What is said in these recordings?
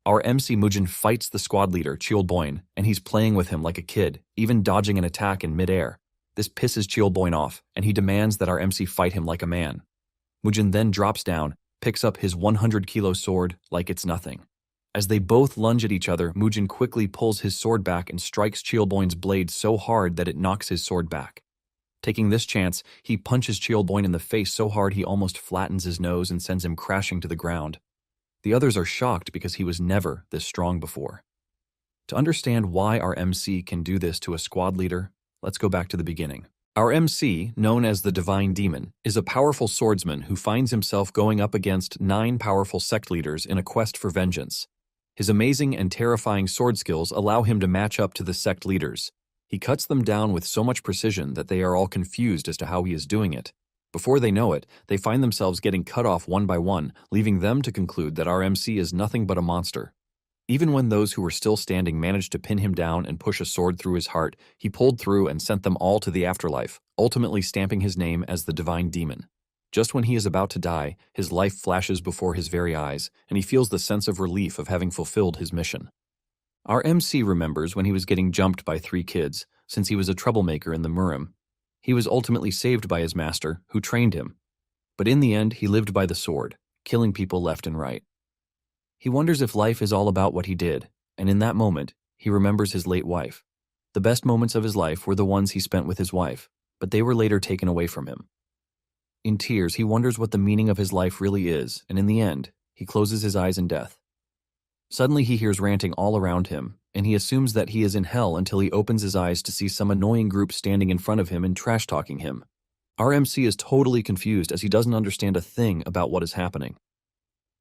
Our MC Mujin fights the squad leader, Cheolboin, and he's playing with him like a kid, even dodging an attack in midair. This pisses Cheolboin off, and he demands that our MC fight him like a man. Mujin then drops down, picks up his 100-kilo sword like it's nothing. As they both lunge at each other, Mujin quickly pulls his sword back and strikes Cheolboin's blade so hard that it knocks his sword back. Taking this chance, he punches Cheolboin in the face so hard he almost flattens his nose and sends him crashing to the ground. The others are shocked because he was never this strong before. To understand why our MC can do this to a squad leader, let's go back to the beginning. Our MC, known as the Divine Demon, is a powerful swordsman who finds himself going up against 9 powerful sect leaders in a quest for vengeance. His amazing and terrifying sword skills allow him to match up to the sect leaders. He cuts them down with so much precision that they are all confused as to how he is doing it. Before they know it, they find themselves getting cut off one by one, leaving them to conclude that our MC is nothing but a monster. Even when those who were still standing managed to pin him down and push a sword through his heart, he pulled through and sent them all to the afterlife, ultimately stamping his name as the Divine Demon. Just when he is about to die, his life flashes before his very eyes, and he feels the sense of relief of having fulfilled his mission. Our MC remembers when he was getting jumped by 3 kids, since he was a troublemaker in the Murim. He was ultimately saved by his master, who trained him. But in the end, he lived by the sword, killing people left and right. He wonders if life is all about what he did, and in that moment, he remembers his late wife. The best moments of his life were the ones he spent with his wife, but they were later taken away from him. In tears, he wonders what the meaning of his life really is, and in the end, he closes his eyes in death. Suddenly, he hears ranting all around him, and he assumes that he is in hell until he opens his eyes to see some annoying group standing in front of him and trash-talking him. Our MC is totally confused as he doesn't understand a thing about what is happening.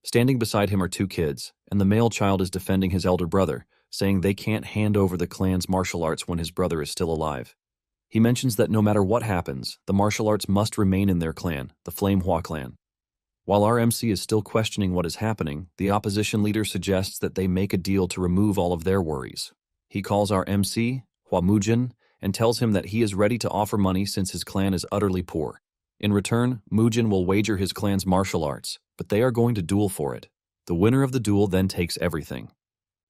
Standing beside him are 2 kids, and the male child is defending his elder brother, saying they can't hand over the clan's martial arts when his brother is still alive. He mentions that no matter what happens, the martial arts must remain in their clan, the Flame Hua clan. While our MC is still questioning what is happening, the opposition leader suggests that they make a deal to remove all of their worries. He calls our MC, Hua Mujin, and tells him that he is ready to offer money since his clan is utterly poor. In return, Mujin will wager his clan's martial arts, but they are going to duel for it. The winner of the duel then takes everything.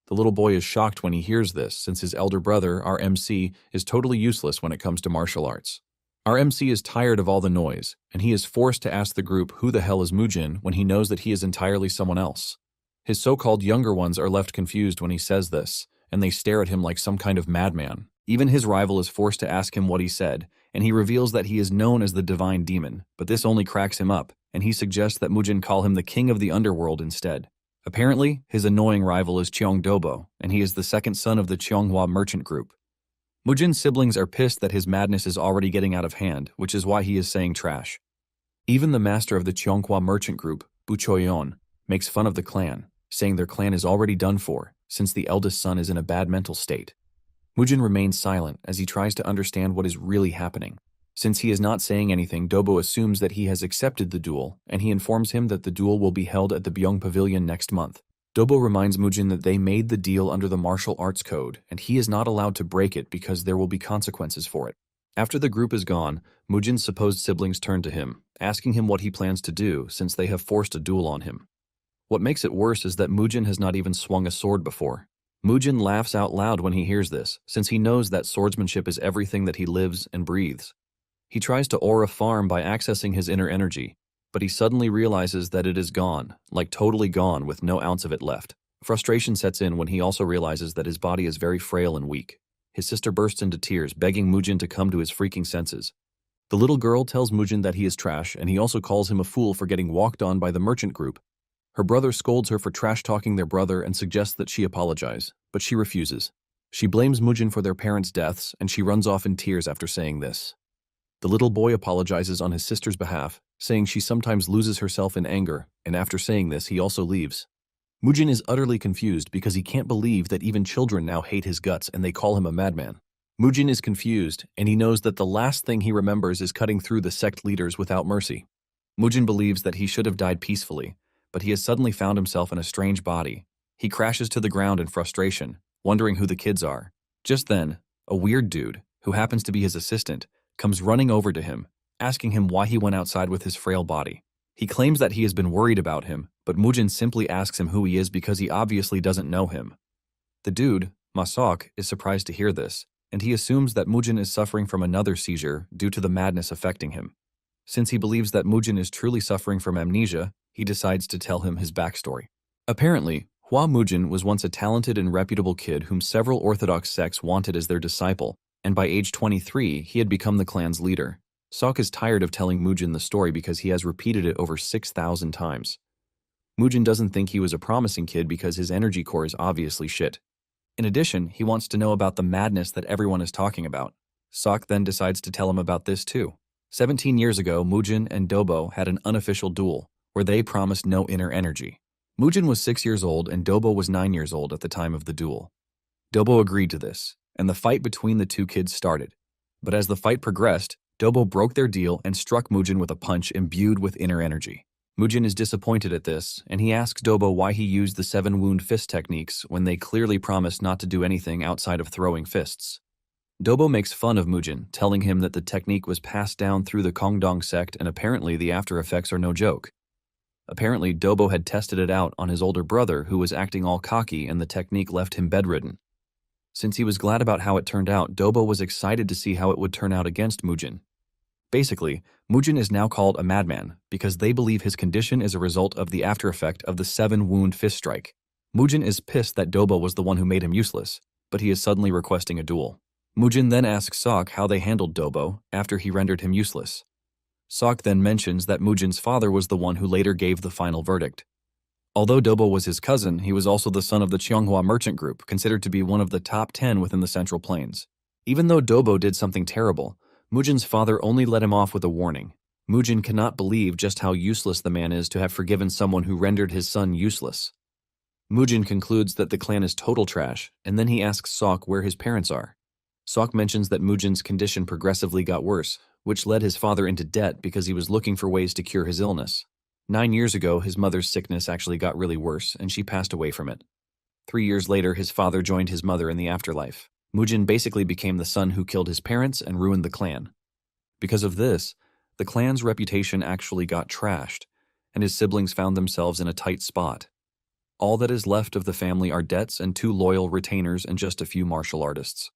The little boy is shocked when he hears this, since his elder brother, our MC, is totally useless when it comes to martial arts. Our MC is tired of all the noise, and he is forced to ask the group who the hell is Mujin when he knows that he is entirely someone else. His so-called younger ones are left confused when he says this, and they stare at him like some kind of madman. Even his rival is forced to ask him what he said, and he reveals that he is known as the Divine Demon, but this only cracks him up, and he suggests that Mujin call him the King of the Underworld instead. Apparently, his annoying rival is Cheong Dobo, and he is the second son of the Cheonghua merchant group. Mujin's siblings are pissed that his madness is already getting out of hand, which is why he is saying trash. Even the master of the Cheonghua merchant group, Bu Choyon, makes fun of the clan, saying their clan is already done for, since the eldest son is in a bad mental state. Mujin remains silent as he tries to understand what is really happening. Since he is not saying anything, Dobo assumes that he has accepted the duel, and he informs him that the duel will be held at the Byung Pavilion next month. Dobo reminds Mujin that they made the deal under the martial arts code, and he is not allowed to break it because there will be consequences for it. After the group is gone, Mujin's supposed siblings turn to him, asking him what he plans to do since they have forced a duel on him. What makes it worse is that Mujin has not even swung a sword before. Mujin laughs out loud when he hears this, since he knows that swordsmanship is everything that he lives and breathes. He tries to aura farm by accessing his inner energy, but he suddenly realizes that it is gone, like totally gone with no ounce of it left. Frustration sets in when he also realizes that his body is very frail and weak. His sister bursts into tears, begging Mujin to come to his freaking senses. The little girl tells Mujin that he is trash, and he also calls him a fool for getting walked on by the merchant group. Her brother scolds her for trash-talking their brother and suggests that she apologize, but she refuses. She blames Mujin for their parents' deaths, and she runs off in tears after saying this. The little boy apologizes on his sister's behalf, saying she sometimes loses herself in anger, and after saying this, he also leaves. Mujin is utterly confused because he can't believe that even children now hate his guts and they call him a madman. Mujin is confused, and he knows that the last thing he remembers is cutting through the sect leaders without mercy. Mujin believes that he should have died peacefully, but he has suddenly found himself in a strange body. He crashes to the ground in frustration, wondering who the kids are. Just then, a weird dude, who happens to be his assistant, comes running over to him, asking him why he went outside with his frail body. He claims that he has been worried about him, but Mujin simply asks him who he is because he obviously doesn't know him. The dude, Masok, is surprised to hear this, and he assumes that Mujin is suffering from another seizure due to the madness affecting him. Since he believes that Mujin is truly suffering from amnesia, he decides to tell him his backstory. Apparently, Hua Mujin was once a talented and reputable kid whom several Orthodox sects wanted as their disciple, and by age 23, he had become the clan's leader. Sok is tired of telling Mujin the story because he has repeated it over 6,000 times. Mujin doesn't think he was a promising kid because his energy core is obviously shit. In addition, he wants to know about the madness that everyone is talking about. Sok then decides to tell him about this too. 17 years ago, Mujin and Dobo had an unofficial duel, where they promised no inner energy. Mujin was 6 years old and Dobo was 9 years old at the time of the duel. Dobo agreed to this, and the fight between the two kids started. But as the fight progressed, Dobo broke their deal and struck Mujin with a punch imbued with inner energy. Mujin is disappointed at this, and he asks Dobo why he used the 7-wound fist techniques when they clearly promised not to do anything outside of throwing fists. Dobo makes fun of Mujin, telling him that the technique was passed down through the Kongdong sect and apparently the after effects are no joke. Apparently, Dobo had tested it out on his older brother who was acting all cocky and the technique left him bedridden. Since he was glad about how it turned out, Dobo was excited to see how it would turn out against Mujin. Basically, Mujin is now called a madman because they believe his condition is a result of the after effect of the 7-wound fist strike. Mujin is pissed that Dobo was the one who made him useless, but he is suddenly requesting a duel. Mujin then asks Sok how they handled Dobo after he rendered him useless. Sok then mentions that Mujin's father was the one who later gave the final verdict. Although Dobo was his cousin, he was also the son of the Cheonghua merchant group, considered to be one of the top 10 within the Central Plains. Even though Dobo did something terrible, Mujin's father only let him off with a warning. Mujin cannot believe just how useless the man is to have forgiven someone who rendered his son useless. Mujin concludes that the clan is total trash, and then he asks Sok where his parents are. Sok mentions that Mujin's condition progressively got worse, which led his father into debt because he was looking for ways to cure his illness. 9 years ago, his mother's sickness actually got really worse, and she passed away from it. 3 years later, his father joined his mother in the afterlife. Mujin basically became the son who killed his parents and ruined the clan. Because of this, the clan's reputation actually got trashed, and his siblings found themselves in a tight spot. All that is left of the family are debts and 2 loyal retainers and just a few martial artists.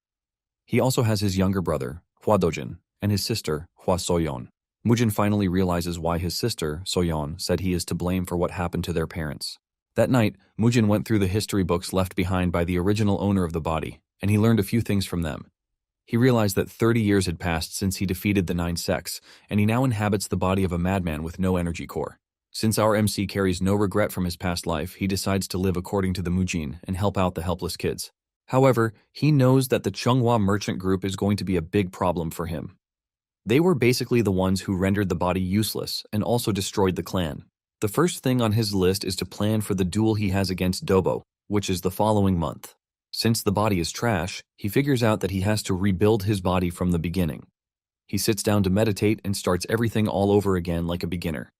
He also has his younger brother, Hua Dojin, and his sister, Hua Soyeon. Mujin finally realizes why his sister, Soyeon, said he is to blame for what happened to their parents. That night, Mujin went through the history books left behind by the original owner of the body, and he learned a few things from them. He realized that 30 years had passed since he defeated the 9 sects, and he now inhabits the body of a madman with no energy core. Since our MC carries no regret from his past life, he decides to live according to the Mujin and help out the helpless kids. However, he knows that the Cheonghua merchant group is going to be a big problem for him. They were basically the ones who rendered the body useless and also destroyed the clan. The first thing on his list is to plan for the duel he has against Dobo, which is the following month. Since the body is trash, he figures out that he has to rebuild his body from the beginning. He sits down to meditate and starts everything all over again like a beginner.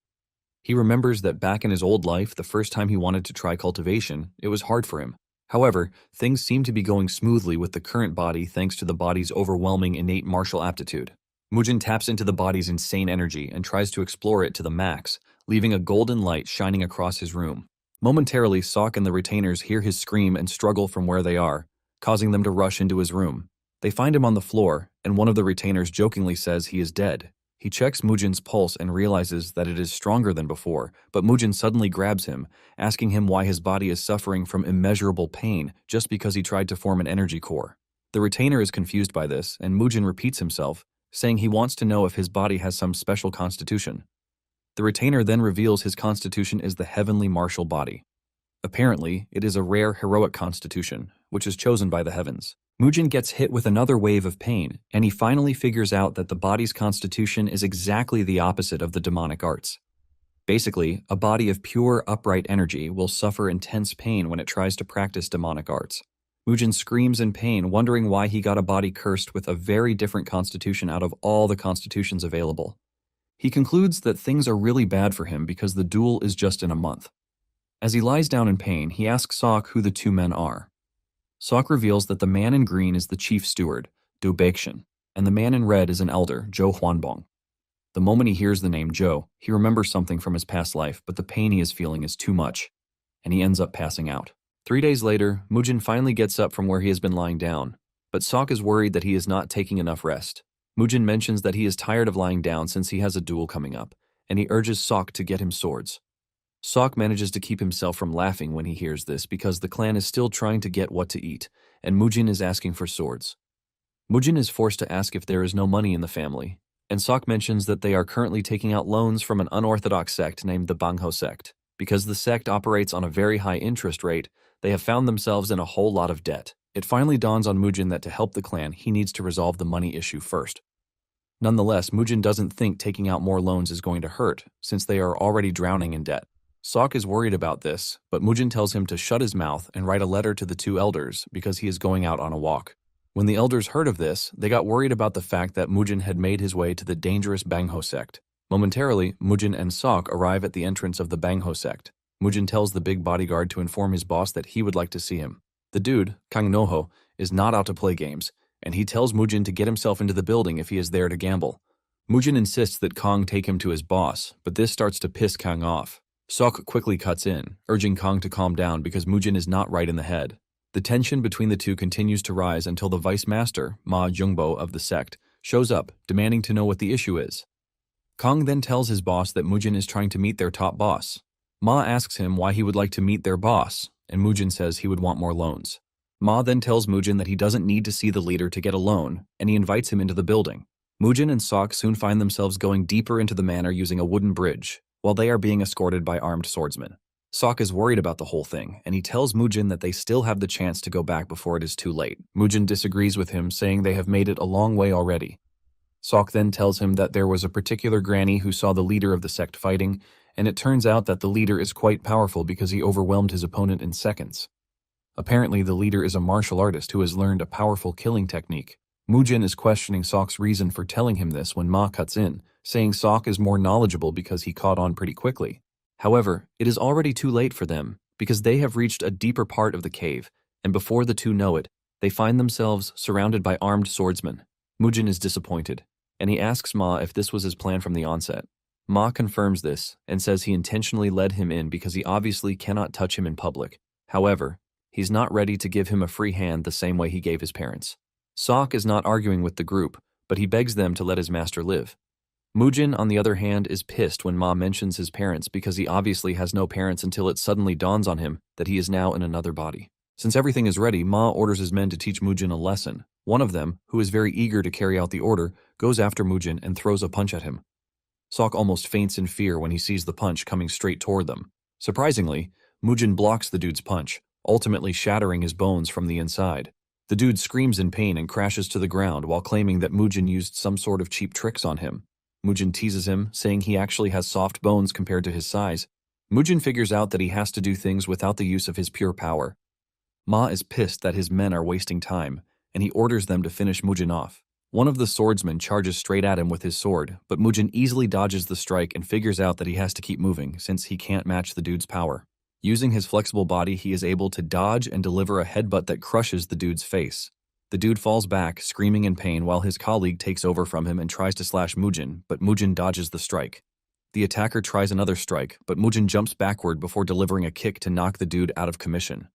He remembers that back in his old life, the first time he wanted to try cultivation, it was hard for him. However, things seem to be going smoothly with the current body thanks to the body's overwhelming innate martial aptitude. Mujin taps into the body's insane energy and tries to explore it to the max, leaving a golden light shining across his room. Momentarily, Sok and the retainers hear his scream and struggle from where they are, causing them to rush into his room. They find him on the floor, and one of the retainers jokingly says he is dead. He checks Mujin's pulse and realizes that it is stronger than before, but Mujin suddenly grabs him, asking him why his body is suffering from immeasurable pain just because he tried to form an energy core. The retainer is confused by this, and Mujin repeats himself, saying he wants to know if his body has some special constitution. The retainer then reveals his constitution is the heavenly martial body. Apparently, it is a rare heroic constitution, which is chosen by the heavens. Mujin gets hit with another wave of pain, and he finally figures out that the body's constitution is exactly the opposite of the demonic arts. Basically, a body of pure, upright energy will suffer intense pain when it tries to practice demonic arts. Mujin screams in pain, wondering why he got a body cursed with a very different constitution out of all the constitutions available. He concludes that things are really bad for him because the duel is just in a month. As he lies down in pain, he asks Sok who the 2 men are. Sok reveals that the man in green is the chief steward, Do Baekshun, and the man in red is an elder, Jo Hwanbong. The moment he hears the name Joe, he remembers something from his past life, but the pain he is feeling is too much, and he ends up passing out. 3 days later, Mujin finally gets up from where he has been lying down, but Sok is worried that he is not taking enough rest. Mujin mentions that he is tired of lying down since he has a duel coming up, and he urges Sok to get him swords. Sok manages to keep himself from laughing when he hears this because the clan is still trying to get what to eat, and Mujin is asking for swords. Mujin is forced to ask if there is no money in the family, and Sok mentions that they are currently taking out loans from an unorthodox sect named the Bangho sect. Because the sect operates on a very high interest rate, they have found themselves in a whole lot of debt. It finally dawns on Mujin that to help the clan, he needs to resolve the money issue first. Nonetheless, Mujin doesn't think taking out more loans is going to hurt, since they are already drowning in debt. Sok is worried about this, but Mujin tells him to shut his mouth and write a letter to the 2 elders because he is going out on a walk. When the elders heard of this, they got worried about the fact that Mujin had made his way to the dangerous Bangho sect. Momentarily, Mujin and Sok arrive at the entrance of the Bangho sect. Mujin tells the big bodyguard to inform his boss that he would like to see him. The dude, Kang Noho, is not out to play games, and he tells Mujin to get himself into the building if he is there to gamble. Mujin insists that Kang take him to his boss, but this starts to piss Kang off. Sok quickly cuts in, urging Kang to calm down because Mujin is not right in the head. The tension between the two continues to rise until the vice master, Ma Jungbo of the sect, shows up, demanding to know what the issue is. Kang then tells his boss that Mujin is trying to meet their top boss. Ma asks him why he would like to meet their boss, and Mujin says he would want more loans. Ma then tells Mujin that he doesn't need to see the leader to get a loan, and he invites him into the building. Mujin and Sok soon find themselves going deeper into the manor using a wooden bridge, while they are being escorted by armed swordsmen. Sok is worried about the whole thing, and he tells Mujin that they still have the chance to go back before it is too late. Mujin disagrees with him, saying they have made it a long way already. Sok then tells him that there was a particular granny who saw the leader of the sect fighting, and it turns out that the leader is quite powerful because he overwhelmed his opponent in seconds. Apparently, the leader is a martial artist who has learned a powerful killing technique. Mujin is questioning Sok's reason for telling him this when Ma cuts in, saying Sok is more knowledgeable because he caught on pretty quickly. However, it is already too late for them because they have reached a deeper part of the cave, and before the two know it, they find themselves surrounded by armed swordsmen. Mujin is disappointed, and he asks Ma if this was his plan from the onset. Ma confirms this and says he intentionally led him in because he obviously cannot touch him in public. However, he's not ready to give him a free hand the same way he gave his parents. Sok is not arguing with the group, but he begs them to let his master live. Mujin, on the other hand, is pissed when Ma mentions his parents because he obviously has no parents until it suddenly dawns on him that he is now in another body. Since everything is ready, Ma orders his men to teach Mujin a lesson. One of them, who is very eager to carry out the order, goes after Mujin and throws a punch at him. Sok almost faints in fear when he sees the punch coming straight toward them. Surprisingly, Mujin blocks the dude's punch, ultimately shattering his bones from the inside. The dude screams in pain and crashes to the ground while claiming that Mujin used some sort of cheap tricks on him. Mujin teases him, saying he actually has soft bones compared to his size. Mujin figures out that he has to do things without the use of his pure power. Ma is pissed that his men are wasting time, and he orders them to finish Mujin off. One of the swordsmen charges straight at him with his sword, but Mujin easily dodges the strike and figures out that he has to keep moving since he can't match the dude's power. Using his flexible body, he is able to dodge and deliver a headbutt that crushes the dude's face. The dude falls back, screaming in pain, while his colleague takes over from him and tries to slash Mujin, but Mujin dodges the strike. The attacker tries another strike, but Mujin jumps backward before delivering a kick to knock the dude out of commission.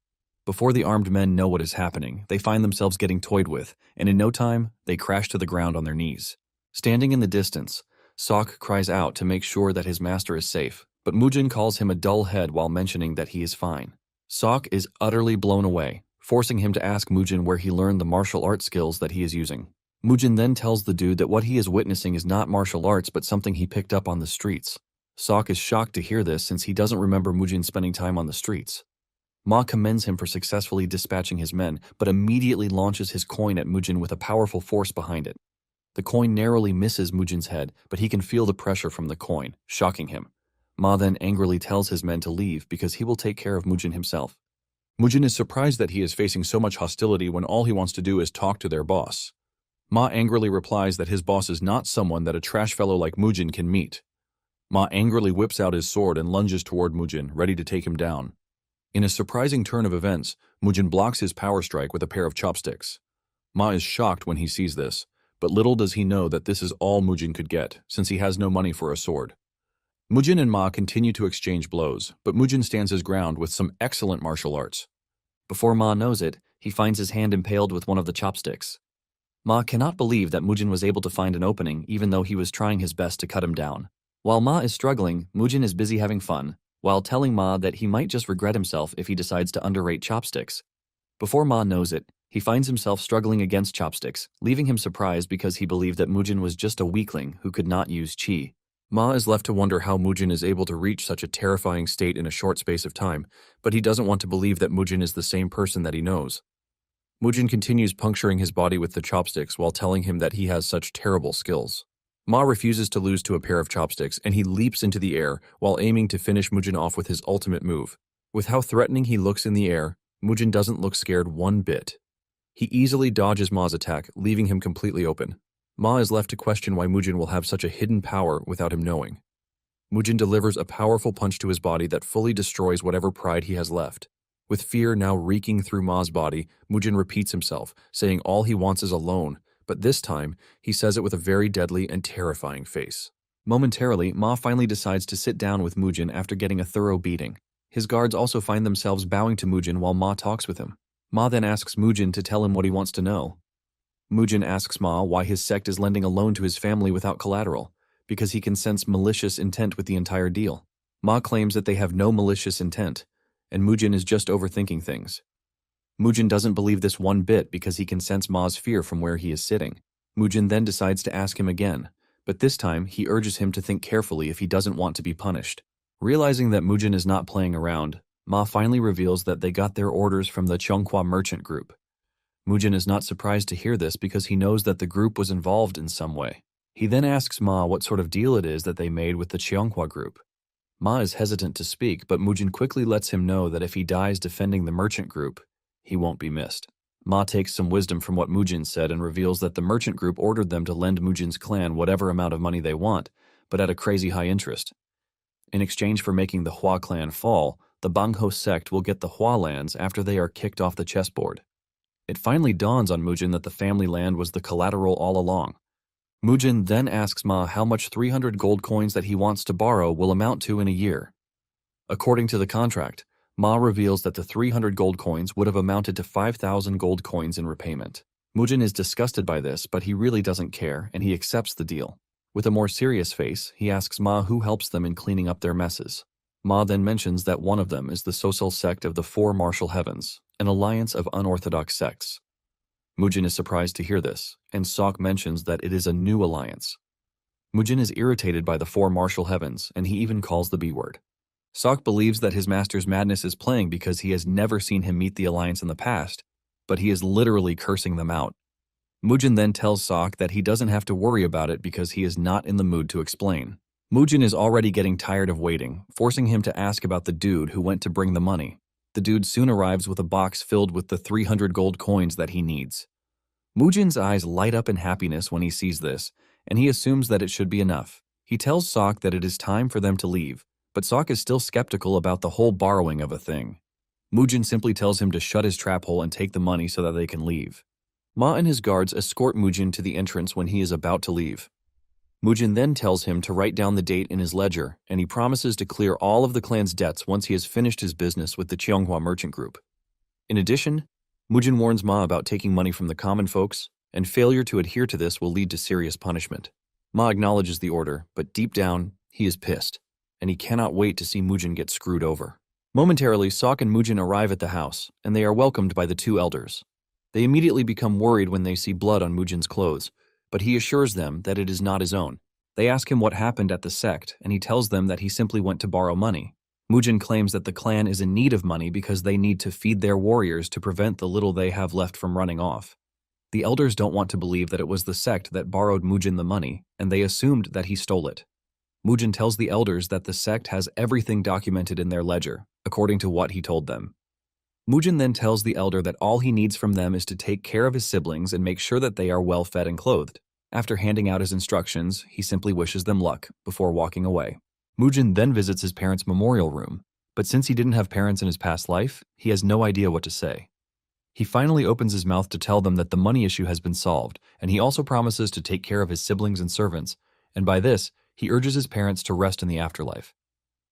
Before the armed men know what is happening, they find themselves getting toyed with, and in no time, they crash to the ground on their knees. Standing in the distance, Sok cries out to make sure that his master is safe, but Mujin calls him a dull head while mentioning that he is fine. Sok is utterly blown away, forcing him to ask Mujin where he learned the martial arts skills that he is using. Mujin then tells the dude that what he is witnessing is not martial arts but something he picked up on the streets. Sok is shocked to hear this since he doesn't remember Mujin spending time on the streets. Ma commends him for successfully dispatching his men, but immediately launches his coin at Mujin with a powerful force behind it. The coin narrowly misses Mujin's head, but he can feel the pressure from the coin, shocking him. Ma then angrily tells his men to leave because he will take care of Mujin himself. Mujin is surprised that he is facing so much hostility when all he wants to do is talk to their boss. Ma angrily replies that his boss is not someone that a trash fellow like Mujin can meet. Ma angrily whips out his sword and lunges toward Mujin, ready to take him down. In a surprising turn of events, Mujin blocks his power strike with a pair of chopsticks. Ma is shocked when he sees this, But little does he know that this is all Mujin could get, since he has no money for a sword. Mujin and Ma continue to exchange blows, but Mujin stands his ground with some excellent martial arts. Before Ma knows it, he finds his hand impaled with one of the chopsticks. Ma cannot believe that Mujin was able to find an opening even though he was trying his best to cut him down. While Ma is struggling, Mujin is busy having fun, while telling Ma that he might just regret himself if he decides to underrate chopsticks. Before Ma knows it, he finds himself struggling against chopsticks, leaving him surprised because he believed that Mujin was just a weakling who could not use chi. Ma is left to wonder how Mujin is able to reach such a terrifying state in a short space of time, but he doesn't want to believe that Mujin is the same person that he knows. Mujin continues puncturing his body with the chopsticks while telling him that he has such terrible skills. Ma refuses to lose to a pair of chopsticks, and he leaps into the air while aiming to finish Mujin off with his ultimate move. With how threatening he looks in the air, Mujin doesn't look scared one bit. He easily dodges Ma's attack, leaving him completely open. Ma is left to question why Mujin will have such a hidden power without him knowing. Mujin delivers a powerful punch to his body that fully destroys whatever pride he has left. With fear now reeking through Ma's body, Mujin repeats himself, saying all he wants is alone, but this time, he says it with a very deadly and terrifying face. Momentarily, Ma finally decides to sit down with Mujin after getting a thorough beating. His guards also find themselves bowing to Mujin while Ma talks with him. Ma then asks Mujin to tell him what he wants to know. Mujin asks Ma why his sect is lending a loan to his family without collateral, because he can sense malicious intent with the entire deal. Ma claims that they have no malicious intent, and Mujin is just overthinking things. Mujin doesn't believe this one bit because he can sense Ma's fear from where he is sitting. Mujin then decides to ask him again, but this time he urges him to think carefully if he doesn't want to be punished. Realizing that Mujin is not playing around, Ma finally reveals that they got their orders from the Cheonghua merchant group. Mujin is not surprised to hear this because he knows that the group was involved in some way. He then asks Ma what sort of deal it is that they made with the Cheonghua group. Ma is hesitant to speak, but Mujin quickly lets him know that if he dies defending the merchant group, he won't be missed. Ma takes some wisdom from what Mujin said and reveals that the merchant group ordered them to lend Mujin's clan whatever amount of money they want, but at a crazy high interest. In exchange for making the Hua clan fall, the Bangho sect will get the Hua lands after they are kicked off the chessboard. It finally dawns on Mujin that the family land was the collateral all along. Mujin then asks Ma how much 300 gold coins that he wants to borrow will amount to in a year. According to the contract, Ma reveals that the 300 gold coins would have amounted to 5,000 gold coins in repayment. Mujin is disgusted by this, but he really doesn't care, and he accepts the deal. With a more serious face, he asks Ma who helps them in cleaning up their messes. Ma then mentions that one of them is the social sect of the Four Martial Heavens, an alliance of unorthodox sects. Mujin is surprised to hear this, and Sok mentions that it is a new alliance. Mujin is irritated by the Four Martial Heavens, and he even calls the B word. Sok believes that his master's madness is playing because he has never seen him meet the alliance in the past, but he is literally cursing them out. Mujin then tells Sok that he doesn't have to worry about it because he is not in the mood to explain. Mujin is already getting tired of waiting, forcing him to ask about the dude who went to bring the money. The dude soon arrives with a box filled with the 300 gold coins that he needs. Mujin's eyes light up in happiness when he sees this, and he assumes that it should be enough. He tells Sok that it is time for them to leave, but Sok is still skeptical about the whole borrowing of a thing. Mujin simply tells him to shut his trap hole and take the money so that they can leave. Ma and his guards escort Mujin to the entrance when he is about to leave. Mujin then tells him to write down the date in his ledger, and he promises to clear all of the clan's debts once he has finished his business with the Cheonghua merchant group. In addition, Mujin warns Ma about taking money from the common folks, and failure to adhere to this will lead to serious punishment. Ma acknowledges the order, but deep down, he is pissed, and he cannot wait to see Mujin get screwed over. Momentarily, Sok and Mujin arrive at the house, and they are welcomed by the two elders. They immediately become worried when they see blood on Mujin's clothes, but he assures them that it is not his own. They ask him what happened at the sect, and he tells them that he simply went to borrow money. Mujin claims that the clan is in need of money because they need to feed their warriors to prevent the little they have left from running off. The elders don't want to believe that it was the sect that borrowed Mujin the money, and they assumed that he stole it. Mujin tells the elders that the sect has everything documented in their ledger, according to what he told them. Mujin then tells the elder that all he needs from them is to take care of his siblings and make sure that they are well fed and clothed. After handing out his instructions, he simply wishes them luck before walking away. Mujin then visits his parents' memorial room, but since he didn't have parents in his past life, he has no idea what to say. He finally opens his mouth to tell them that the money issue has been solved, and he also promises to take care of his siblings and servants, and by this, he urges his parents to rest in the afterlife.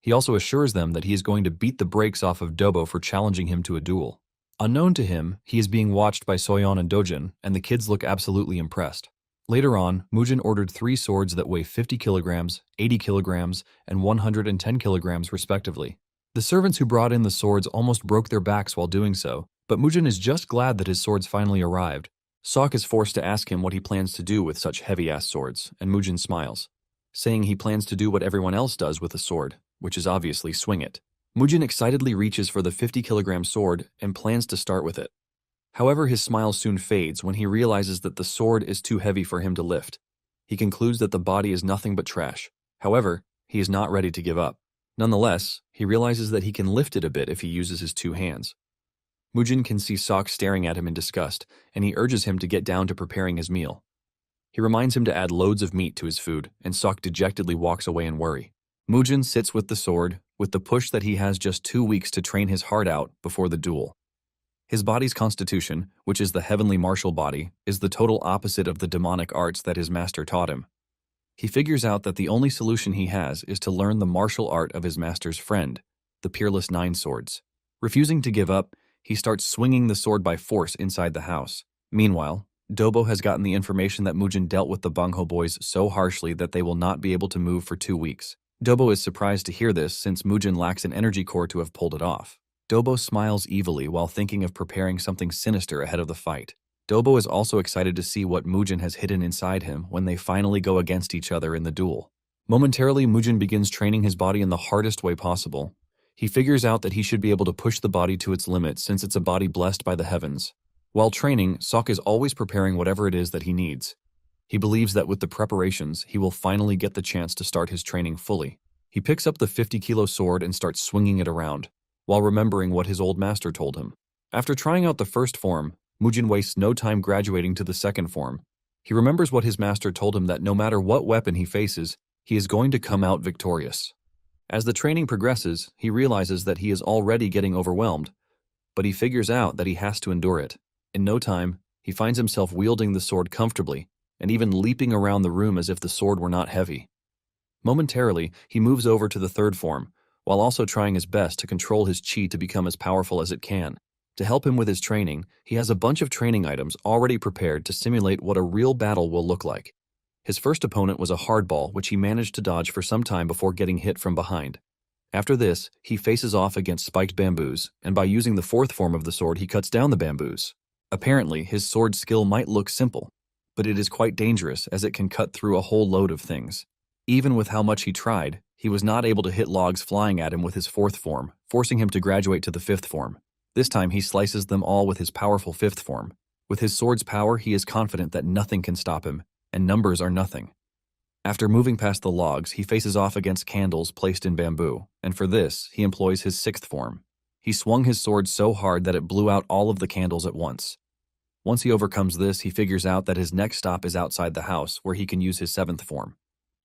He also assures them that he is going to beat the brakes off of Dobo for challenging him to a duel. Unknown to him, he is being watched by Soyeon and Dojin, and the kids look absolutely impressed. Later on, Mujin ordered 3 swords that weigh 50 kilograms, 80 kilograms, and 110 kilograms respectively. The servants who brought in the swords almost broke their backs while doing so, but Mujin is just glad that his swords finally arrived. Sok is forced to ask him what he plans to do with such heavy-ass swords, and Mujin smiles, saying he plans to do what everyone else does with a sword, which is obviously swing it. Mujin excitedly reaches for the 50-kilogram sword and plans to start with it. However, his smile soon fades when he realizes that the sword is too heavy for him to lift. He concludes that the body is nothing but trash. However, he is not ready to give up. Nonetheless, he realizes that he can lift it a bit if he uses his 2 hands. Mujin can see Sok staring at him in disgust, and he urges him to get down to preparing his meal. He reminds him to add loads of meat to his food, and Sok dejectedly walks away in worry. Mujin sits with the sword, with the push that he has just 2 weeks to train his heart out before the duel. His body's constitution, which is the heavenly martial body, is the total opposite of the demonic arts that his master taught him. He figures out that the only solution he has is to learn the martial art of his master's friend, the peerless 9 swords. Refusing to give up, he starts swinging the sword by force inside the house. Meanwhile, Dobo has gotten the information that Mujin dealt with the Bangho boys so harshly that they will not be able to move for 2 weeks. Dobo is surprised to hear this since Mujin lacks an energy core to have pulled it off. Dobo smiles evilly while thinking of preparing something sinister ahead of the fight. Dobo is also excited to see what Mujin has hidden inside him when they finally go against each other in the duel. Momentarily, Mujin begins training his body in the hardest way possible. He figures out that he should be able to push the body to its limit since it's a body blessed by the heavens. While training, Sok is always preparing whatever it is that he needs. He believes that with the preparations, he will finally get the chance to start his training fully. He picks up the 50-kilo sword and starts swinging it around, while remembering what his old master told him. After trying out the first form, Mujin wastes no time graduating to the second form. He remembers what his master told him that no matter what weapon he faces, he is going to come out victorious. As the training progresses, he realizes that he is already getting overwhelmed, but he figures out that he has to endure it. In no time, he finds himself wielding the sword comfortably, and even leaping around the room as if the sword were not heavy. Momentarily, he moves over to the third form, while also trying his best to control his chi to become as powerful as it can. To help him with his training, he has a bunch of training items already prepared to simulate what a real battle will look like. His first opponent was a hardball, which he managed to dodge for some time before getting hit from behind. After this, he faces off against spiked bamboos, and by using the fourth form of the sword, he cuts down the bamboos. Apparently, his sword skill might look simple, but it is quite dangerous as it can cut through a whole load of things. Even with how much he tried, he was not able to hit logs flying at him with his fourth form, forcing him to graduate to the fifth form. This time, he slices them all with his powerful fifth form. With his sword's power, he is confident that nothing can stop him, and numbers are nothing. After moving past the logs, he faces off against candles placed in bamboo, and for this, he employs his sixth form. He swung his sword so hard that it blew out all of the candles at once. Once he overcomes this, he figures out that his next stop is outside the house, where he can use his seventh form.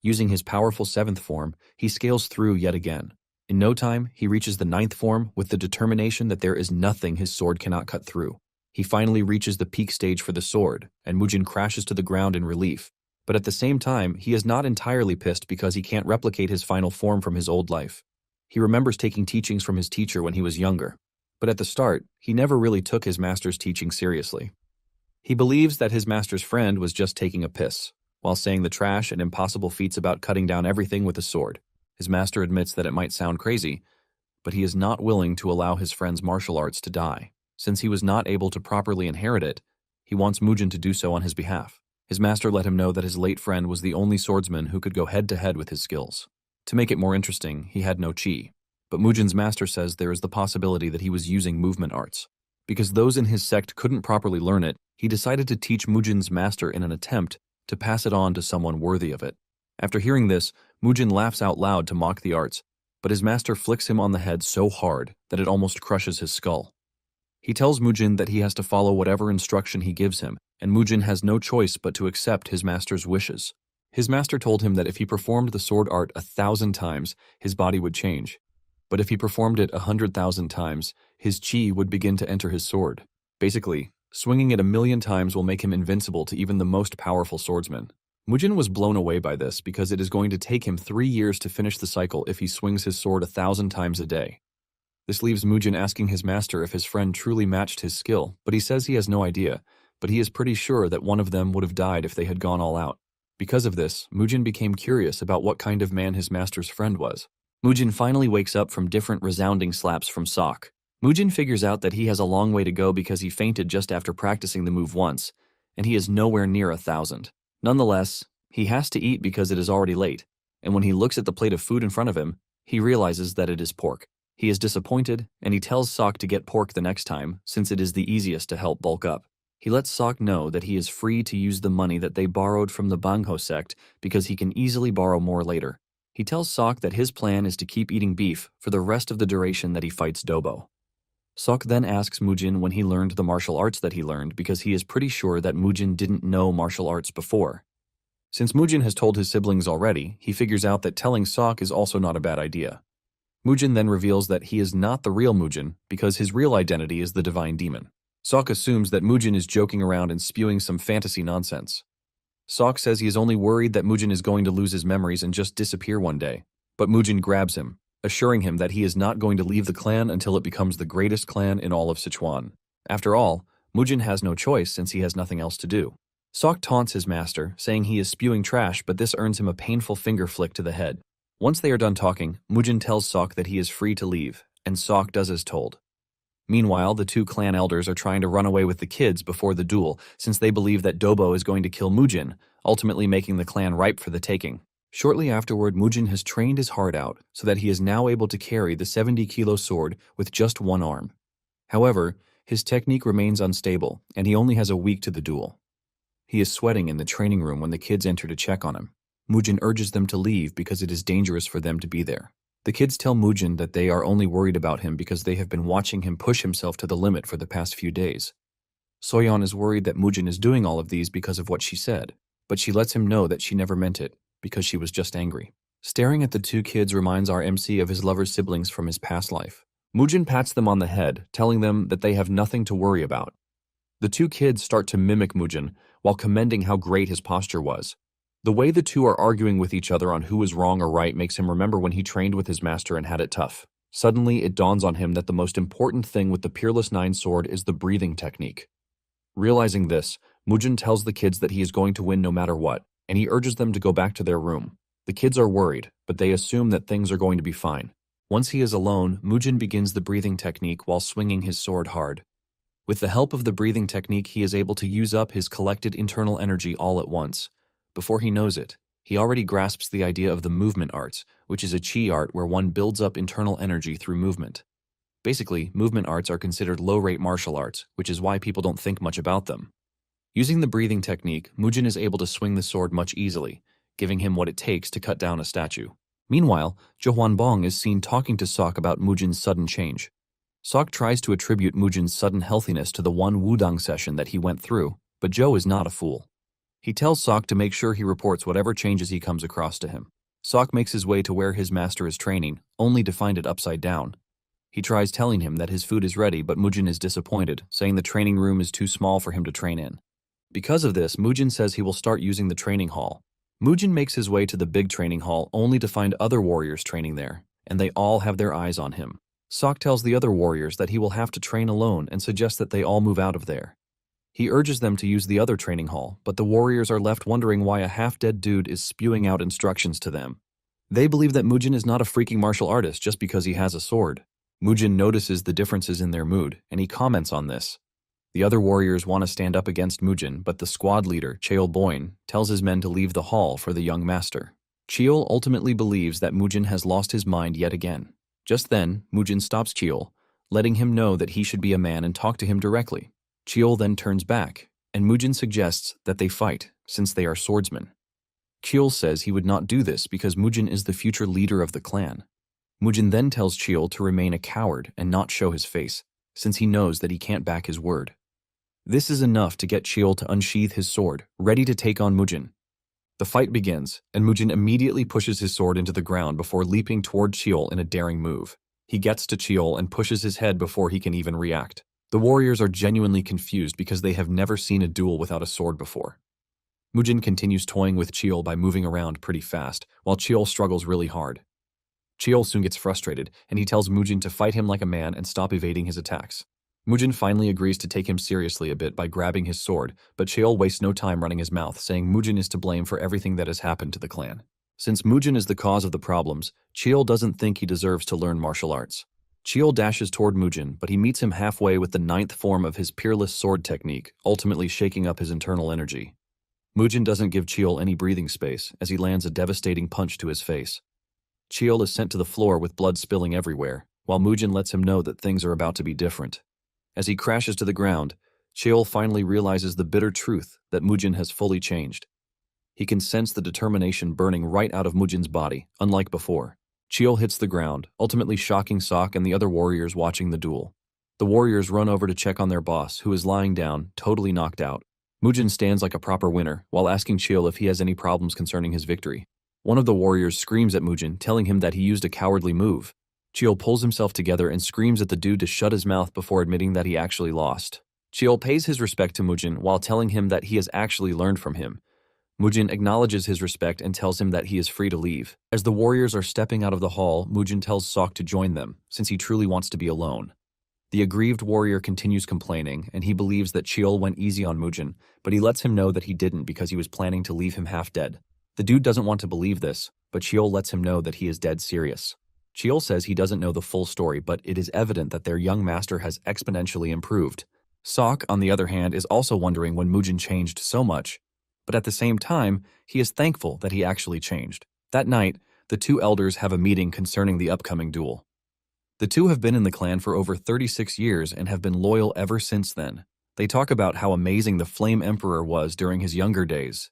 Using his powerful seventh form, he scales through yet again. In no time, he reaches the ninth form with the determination that there is nothing his sword cannot cut through. He finally reaches the peak stage for the sword, and Mujin crashes to the ground in relief. But at the same time, he is not entirely pissed because he can't replicate his final form from his old life. He remembers taking teachings from his teacher when he was younger. But at the start, he never really took his master's teaching seriously. He believes that his master's friend was just taking a piss, while saying the trash and impossible feats about cutting down everything with a sword. His master admits that it might sound crazy, but he is not willing to allow his friend's martial arts to die. Since he was not able to properly inherit it, he wants Mujin to do so on his behalf. His master let him know that his late friend was the only swordsman who could go head-to-head with his skills. To make it more interesting, he had no chi, but Mujin's master says there is the possibility that he was using movement arts. Because those in his sect couldn't properly learn it, he decided to teach Mujin's master in an attempt to pass it on to someone worthy of it. After hearing this, Mujin laughs out loud to mock the arts, but his master flicks him on the head so hard that it almost crushes his skull. He tells Mujin that he has to follow whatever instruction he gives him, and Mujin has no choice but to accept his master's wishes. His master told him that if he performed the sword art 1,000 times, his body would change. But if he performed it 100,000 times, his chi would begin to enter his sword. Basically, swinging it 1,000,000 times will make him invincible to even the most powerful swordsman. Mujin was blown away by this because it is going to take him 3 years to finish the cycle if he swings his sword 1,000 times a day. This leaves Mujin asking his master if his friend truly matched his skill, but he says he has no idea, but he is pretty sure that one of them would have died if they had gone all out. Because of this, Mujin became curious about what kind of man his master's friend was. Mujin finally wakes up from different resounding slaps from Sok. Mujin figures out that he has a long way to go because he fainted just after practicing the move once, and he is nowhere near 1,000. Nonetheless, he has to eat because it is already late, and when he looks at the plate of food in front of him, he realizes that it is pork. He is disappointed, and he tells Sok to get pork the next time, since it is the easiest to help bulk up. He lets Sok know that he is free to use the money that they borrowed from the Bangho sect because he can easily borrow more later. He tells Sok that his plan is to keep eating beef for the rest of the duration that he fights Dobo. Sok then asks Mujin when he learned the martial arts that he learned because he is pretty sure that Mujin didn't know martial arts before. Since Mujin has told his siblings already, he figures out that telling Sok is also not a bad idea. Mujin then reveals that he is not the real Mujin because his real identity is the divine demon. Sok assumes that Mujin is joking around and spewing some fantasy nonsense. Sok says he is only worried that Mujin is going to lose his memories and just disappear one day, but Mujin grabs him, assuring him that he is not going to leave the clan until it becomes the greatest clan in all of Sichuan. After all, Mujin has no choice since he has nothing else to do. Sok taunts his master, saying he is spewing trash, but this earns him a painful finger flick to the head. Once they are done talking, Mujin tells Sok that he is free to leave, and Sok does as told. Meanwhile, the two clan elders are trying to run away with the kids before the duel, since they believe that Dobo is going to kill Mujin, ultimately making the clan ripe for the taking. Shortly afterward, Mujin has trained his heart out so that he is now able to carry the 70-kilo sword with just one arm. However, his technique remains unstable, and he only has a week to the duel. He is sweating in the training room when the kids enter to check on him. Mujin urges them to leave because it is dangerous for them to be there. The kids tell Mujin that they are only worried about him because they have been watching him push himself to the limit for the past few days. Soyeon is worried that Mujin is doing all of these because of what she said, but she lets him know that she never meant it, because she was just angry. Staring at the two kids reminds our MC of his lover's siblings from his past life. Mujin pats them on the head, telling them that they have nothing to worry about. The two kids start to mimic Mujin, while commending how great his posture was. The way the two are arguing with each other on who is wrong or right makes him remember when he trained with his master and had it tough. Suddenly, it dawns on him that the most important thing with the Peerless Nine sword is the breathing technique. Realizing this, Mujin tells the kids that he is going to win no matter what, and he urges them to go back to their room. The kids are worried, but they assume that things are going to be fine. Once he is alone, Mujin begins the breathing technique while swinging his sword hard. With the help of the breathing technique, he is able to use up his collected internal energy all at once. Before he knows it, he already grasps the idea of the movement arts, which is a chi art where one builds up internal energy through movement. Basically, movement arts are considered low-rate martial arts, which is why people don't think much about them. Using the breathing technique, Mujin is able to swing the sword much easily, giving him what it takes to cut down a statue. Meanwhile, Jo Hwanbong is seen talking to Sok about Mujin's sudden change. Sok tries to attribute Mujin's sudden healthiness to the one wudang session that he went through, but Jo is not a fool. He tells Sok to make sure he reports whatever changes he comes across to him. Sok makes his way to where his master is training, only to find it upside down. He tries telling him that his food is ready, but Mujin is disappointed, saying the training room is too small for him to train in. Because of this, Mujin says he will start using the training hall. Mujin makes his way to the big training hall only to find other warriors training there, and they all have their eyes on him. Sok tells the other warriors that he will have to train alone and suggests that they all move out of there. He urges them to use the other training hall, but the warriors are left wondering why a half-dead dude is spewing out instructions to them. They believe that Mujin is not a freaking martial artist just because he has a sword. Mujin notices the differences in their mood, and he comments on this. The other warriors want to stand up against Mujin, but the squad leader, Cheol Boyne, tells his men to leave the hall for the young master. Cheol ultimately believes that Mujin has lost his mind yet again. Just then, Mujin stops Cheol, letting him know that he should be a man and talk to him directly. Cheol then turns back, and Mujin suggests that they fight, since they are swordsmen. Cheol says he would not do this because Mujin is the future leader of the clan. Mujin then tells Cheol to remain a coward and not show his face, since he knows that he can't back his word. This is enough to get Cheol to unsheath his sword, ready to take on Mujin. The fight begins, and Mujin immediately pushes his sword into the ground before leaping toward Cheol in a daring move. He gets to Cheol and pushes his head before he can even react. The warriors are genuinely confused because they have never seen a duel without a sword before. Mujin continues toying with Chiol by moving around pretty fast, while Chiol struggles really hard. Chiol soon gets frustrated, and he tells Mujin to fight him like a man and stop evading his attacks. Mujin finally agrees to take him seriously a bit by grabbing his sword, but Chiol wastes no time running his mouth, saying Mujin is to blame for everything that has happened to the clan. Since Mujin is the cause of the problems, Chiol doesn't think he deserves to learn martial arts. Chiol dashes toward Mujin, but he meets him halfway with the 9th form of his peerless sword technique, ultimately shaking up his internal energy. Mujin doesn't give Chiol any breathing space as he lands a devastating punch to his face. Chiol is sent to the floor with blood spilling everywhere, while Mujin lets him know that things are about to be different. As he crashes to the ground, Chiol finally realizes the bitter truth that Mujin has fully changed. He can sense the determination burning right out of Mujin's body, unlike before. Chiol hits the ground, ultimately shocking Sok and the other warriors watching the duel. The warriors run over to check on their boss, who is lying down, totally knocked out. Mujin stands like a proper winner, while asking Chiol if he has any problems concerning his victory. One of the warriors screams at Mujin, telling him that he used a cowardly move. Chiol pulls himself together and screams at the dude to shut his mouth before admitting that he actually lost. Chiol pays his respect to Mujin while telling him that he has actually learned from him. Mujin acknowledges his respect and tells him that he is free to leave. As the warriors are stepping out of the hall, Mujin tells Sok to join them, since he truly wants to be alone. The aggrieved warrior continues complaining, and he believes that Chiol went easy on Mujin, but he lets him know that he didn't because he was planning to leave him half dead. The dude doesn't want to believe this, but Chiol lets him know that he is dead serious. Chiol says he doesn't know the full story, but it is evident that their young master has exponentially improved. Sok, on the other hand, is also wondering when Mujin changed so much, but at the same time, he is thankful that he actually changed. That night, the two elders have a meeting concerning the upcoming duel. The two have been in the clan for over 36 years and have been loyal ever since then. They talk about how amazing the Flame Emperor was during his younger days.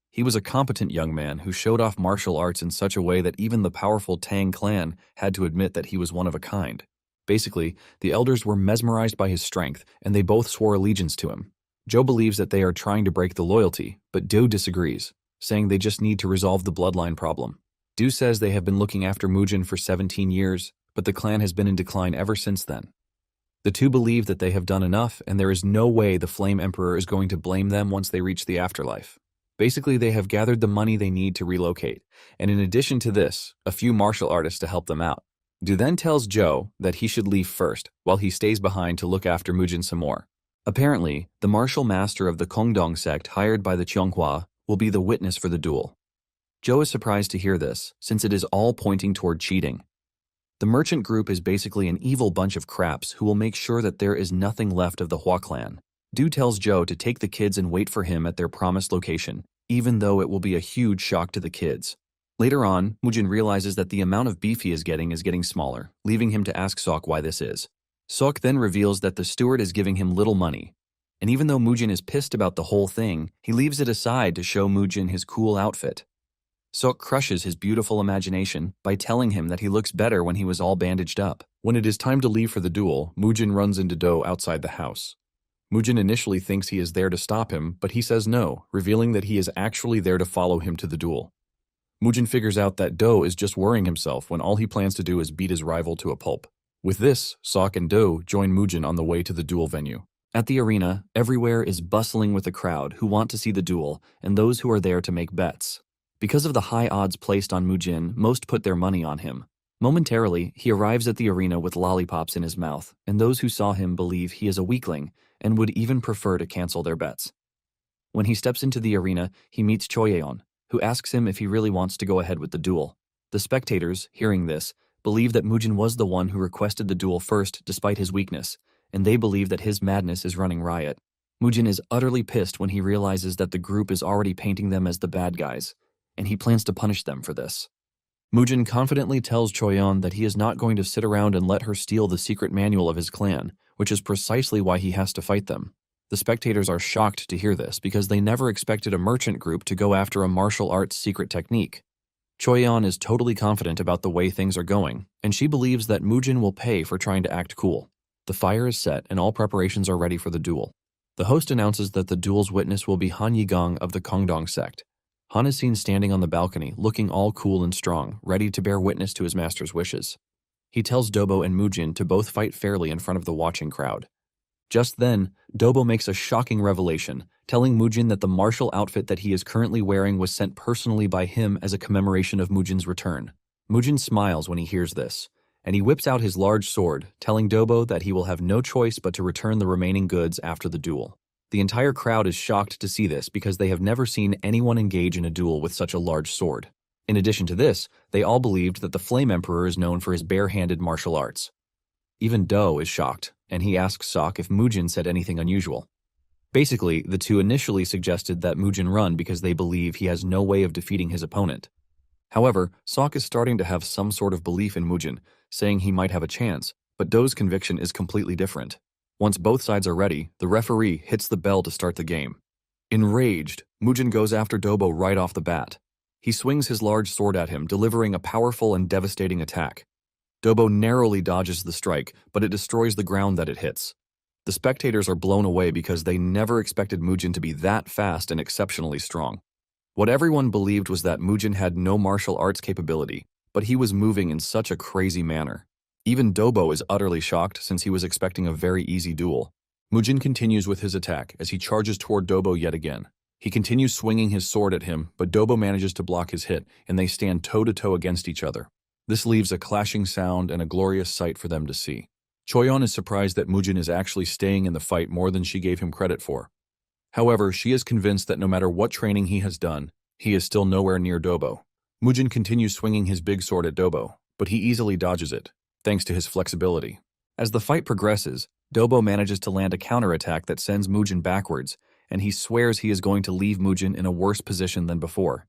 He was a competent young man who showed off martial arts in such a way that even the powerful Tang clan had to admit that he was one of a kind. Basically, the elders were mesmerized by his strength, and they both swore allegiance to him. Joe believes that they are trying to break the loyalty, but Do disagrees, saying they just need to resolve the bloodline problem. Do says they have been looking after Mujin for 17 years, but the clan has been in decline ever since then. The two believe that they have done enough, and there is no way the Flame Emperor is going to blame them once they reach the afterlife. Basically, they have gathered the money they need to relocate, and in addition to this, a few martial artists to help them out. Du then tells Joe that he should leave first, while he stays behind to look after Mujin some more. Apparently, the martial master of the Kongdong sect hired by the Qianghua will be the witness for the duel. Joe is surprised to hear this, since it is all pointing toward cheating. The merchant group is basically an evil bunch of craps who will make sure that there is nothing left of the Hua clan. Du tells Joe to take the kids and wait for him at their promised location, even though it will be a huge shock to the kids. Later on, Mujin realizes that the amount of beef he is getting smaller, leaving him to ask Sok why this is. Sok then reveals that the steward is giving him little money, and even though Mujin is pissed about the whole thing, he leaves it aside to show Mujin his cool outfit. Sok crushes his beautiful imagination by telling him that he looks better when he was all bandaged up. When it is time to leave for the duel, Mujin runs into Do outside the house. Mujin initially thinks he is there to stop him, but he says no, revealing that he is actually there to follow him to the duel. Mujin figures out that Do is just worrying himself when all he plans to do is beat his rival to a pulp. With this, Sok and Do join Mujin on the way to the duel venue. At the arena, everywhere is bustling with a crowd who want to see the duel and those who are there to make bets. Because of the high odds placed on Mujin, most put their money on him. Momentarily, he arrives at the arena with lollipops in his mouth, and those who saw him believe he is a weakling and would even prefer to cancel their bets. When he steps into the arena, he meets Choyeon, who asks him if he really wants to go ahead with the duel. The spectators, hearing this, believe that Mujin was the one who requested the duel first despite his weakness, and they believe that his madness is running riot. Mujin is utterly pissed when he realizes that the group is already painting them as the bad guys, and he plans to punish them for this. Mujin confidently tells Choyeon that he is not going to sit around and let her steal the secret manual of his clan, which is precisely why he has to fight them. The spectators are shocked to hear this because they never expected a merchant group to go after a martial arts secret technique. Choyeon is totally confident about the way things are going, and she believes that Mujin will pay for trying to act cool. The fire is set and all preparations are ready for the duel. The host announces that the duel's witness will be Han Yigong of the Kongdong sect. Han is seen standing on the balcony, looking all cool and strong, ready to bear witness to his master's wishes. He tells Dobo and Mujin to both fight fairly in front of the watching crowd. Just then, Dobo makes a shocking revelation, telling Mujin that the martial outfit that he is currently wearing was sent personally by him as a commemoration of Mujin's return. Mujin smiles when he hears this, and he whips out his large sword, telling Dobo that he will have no choice but to return the remaining goods after the duel. The entire crowd is shocked to see this because they have never seen anyone engage in a duel with such a large sword. In addition to this, they all believed that the Flame Emperor is known for his bare-handed martial arts. Even Do is shocked, and he asks Sok if Mujin said anything unusual. Basically, the two initially suggested that Mujin run because they believe he has no way of defeating his opponent. However, Sok is starting to have some sort of belief in Mujin, saying he might have a chance, but Do's conviction is completely different. Once both sides are ready, the referee hits the bell to start the game. Enraged, Mujin goes after Dobo right off the bat. He swings his large sword at him, delivering a powerful and devastating attack. Dobo narrowly dodges the strike, but it destroys the ground that it hits. The spectators are blown away because they never expected Mujin to be that fast and exceptionally strong. What everyone believed was that Mujin had no martial arts capability, but he was moving in such a crazy manner. Even Dobo is utterly shocked since he was expecting a very easy duel. Mujin continues with his attack as he charges toward Dobo yet again. He continues swinging his sword at him, but Dobo manages to block his hit, and they stand toe-to-toe against each other. This leaves a clashing sound and a glorious sight for them to see. Choyeon is surprised that Mujin is actually staying in the fight more than she gave him credit for. However, she is convinced that no matter what training he has done, he is still nowhere near Dobo. Mujin continues swinging his big sword at Dobo, but he easily dodges it, thanks to his flexibility. As the fight progresses, Dobo manages to land a counterattack that sends Mujin backwards, and he swears he is going to leave Mujin in a worse position than before.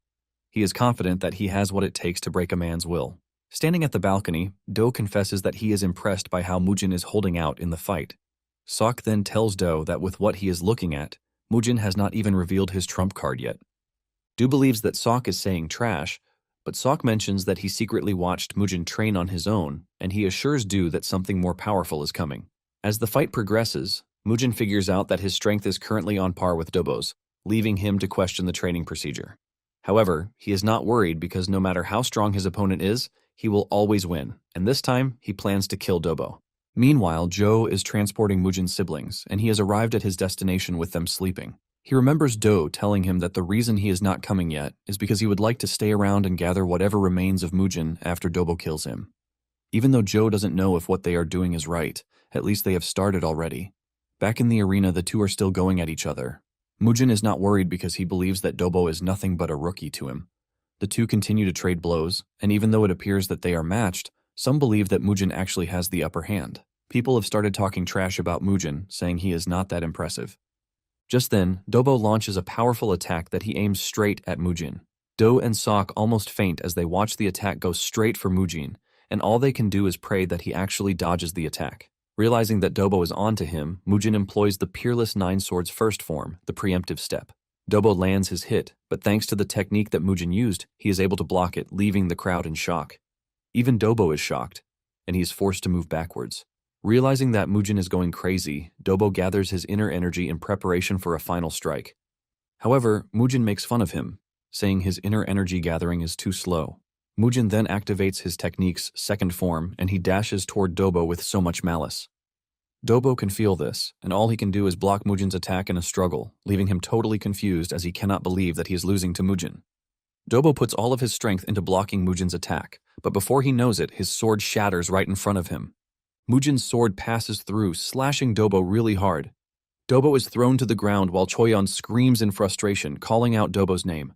He is confident that he has what it takes to break a man's will. Standing at the balcony, Do confesses that he is impressed by how Mujin is holding out in the fight. Sok then tells Do that with what he is looking at, Mujin has not even revealed his trump card yet. Do believes that Sok is saying trash, but Sok mentions that he secretly watched Mujin train on his own, and he assures Do that something more powerful is coming. As the fight progresses, Mujin figures out that his strength is currently on par with Dobo's, leaving him to question the training procedure. However, he is not worried because no matter how strong his opponent is, he will always win, and this time he plans to kill Dobo. Meanwhile, Jo is transporting Mujin's siblings, and he has arrived at his destination with them sleeping. He remembers Do telling him that the reason he is not coming yet is because he would like to stay around and gather whatever remains of Mujin after Dobo kills him. Even though Jo doesn't know if what they are doing is right, at least they have started already. Back in the arena, the two are still going at each other. Mujin is not worried because he believes that Dobo is nothing but a rookie to him. The two continue to trade blows, and even though it appears that they are matched, some believe that Mujin actually has the upper hand. People have started talking trash about Mujin, saying he is not that impressive. Just then, Dobo launches a powerful attack that he aims straight at Mujin. Do and Sok almost faint as they watch the attack go straight for Mujin, and all they can do is pray that he actually dodges the attack. Realizing that Dobo is onto him, Mujin employs the Peerless Nine Swords first form, the preemptive step. Dobo lands his hit, but thanks to the technique that Mujin used, he is able to block it, leaving the crowd in shock. Even Dobo is shocked, and he is forced to move backwards. Realizing that Mujin is going crazy, Dobo gathers his inner energy in preparation for a final strike. However, Mujin makes fun of him, saying his inner energy gathering is too slow. Mujin then activates his technique's second form, and he dashes toward Dobo with so much malice. Dobo can feel this, and all he can do is block Mujin's attack in a struggle, leaving him totally confused as he cannot believe that he is losing to Mujin. Dobo puts all of his strength into blocking Mujin's attack, but before he knows it, his sword shatters right in front of him. Mujin's sword passes through, slashing Dobo really hard. Dobo is thrown to the ground while Choyeon screams in frustration, calling out Dobo's name.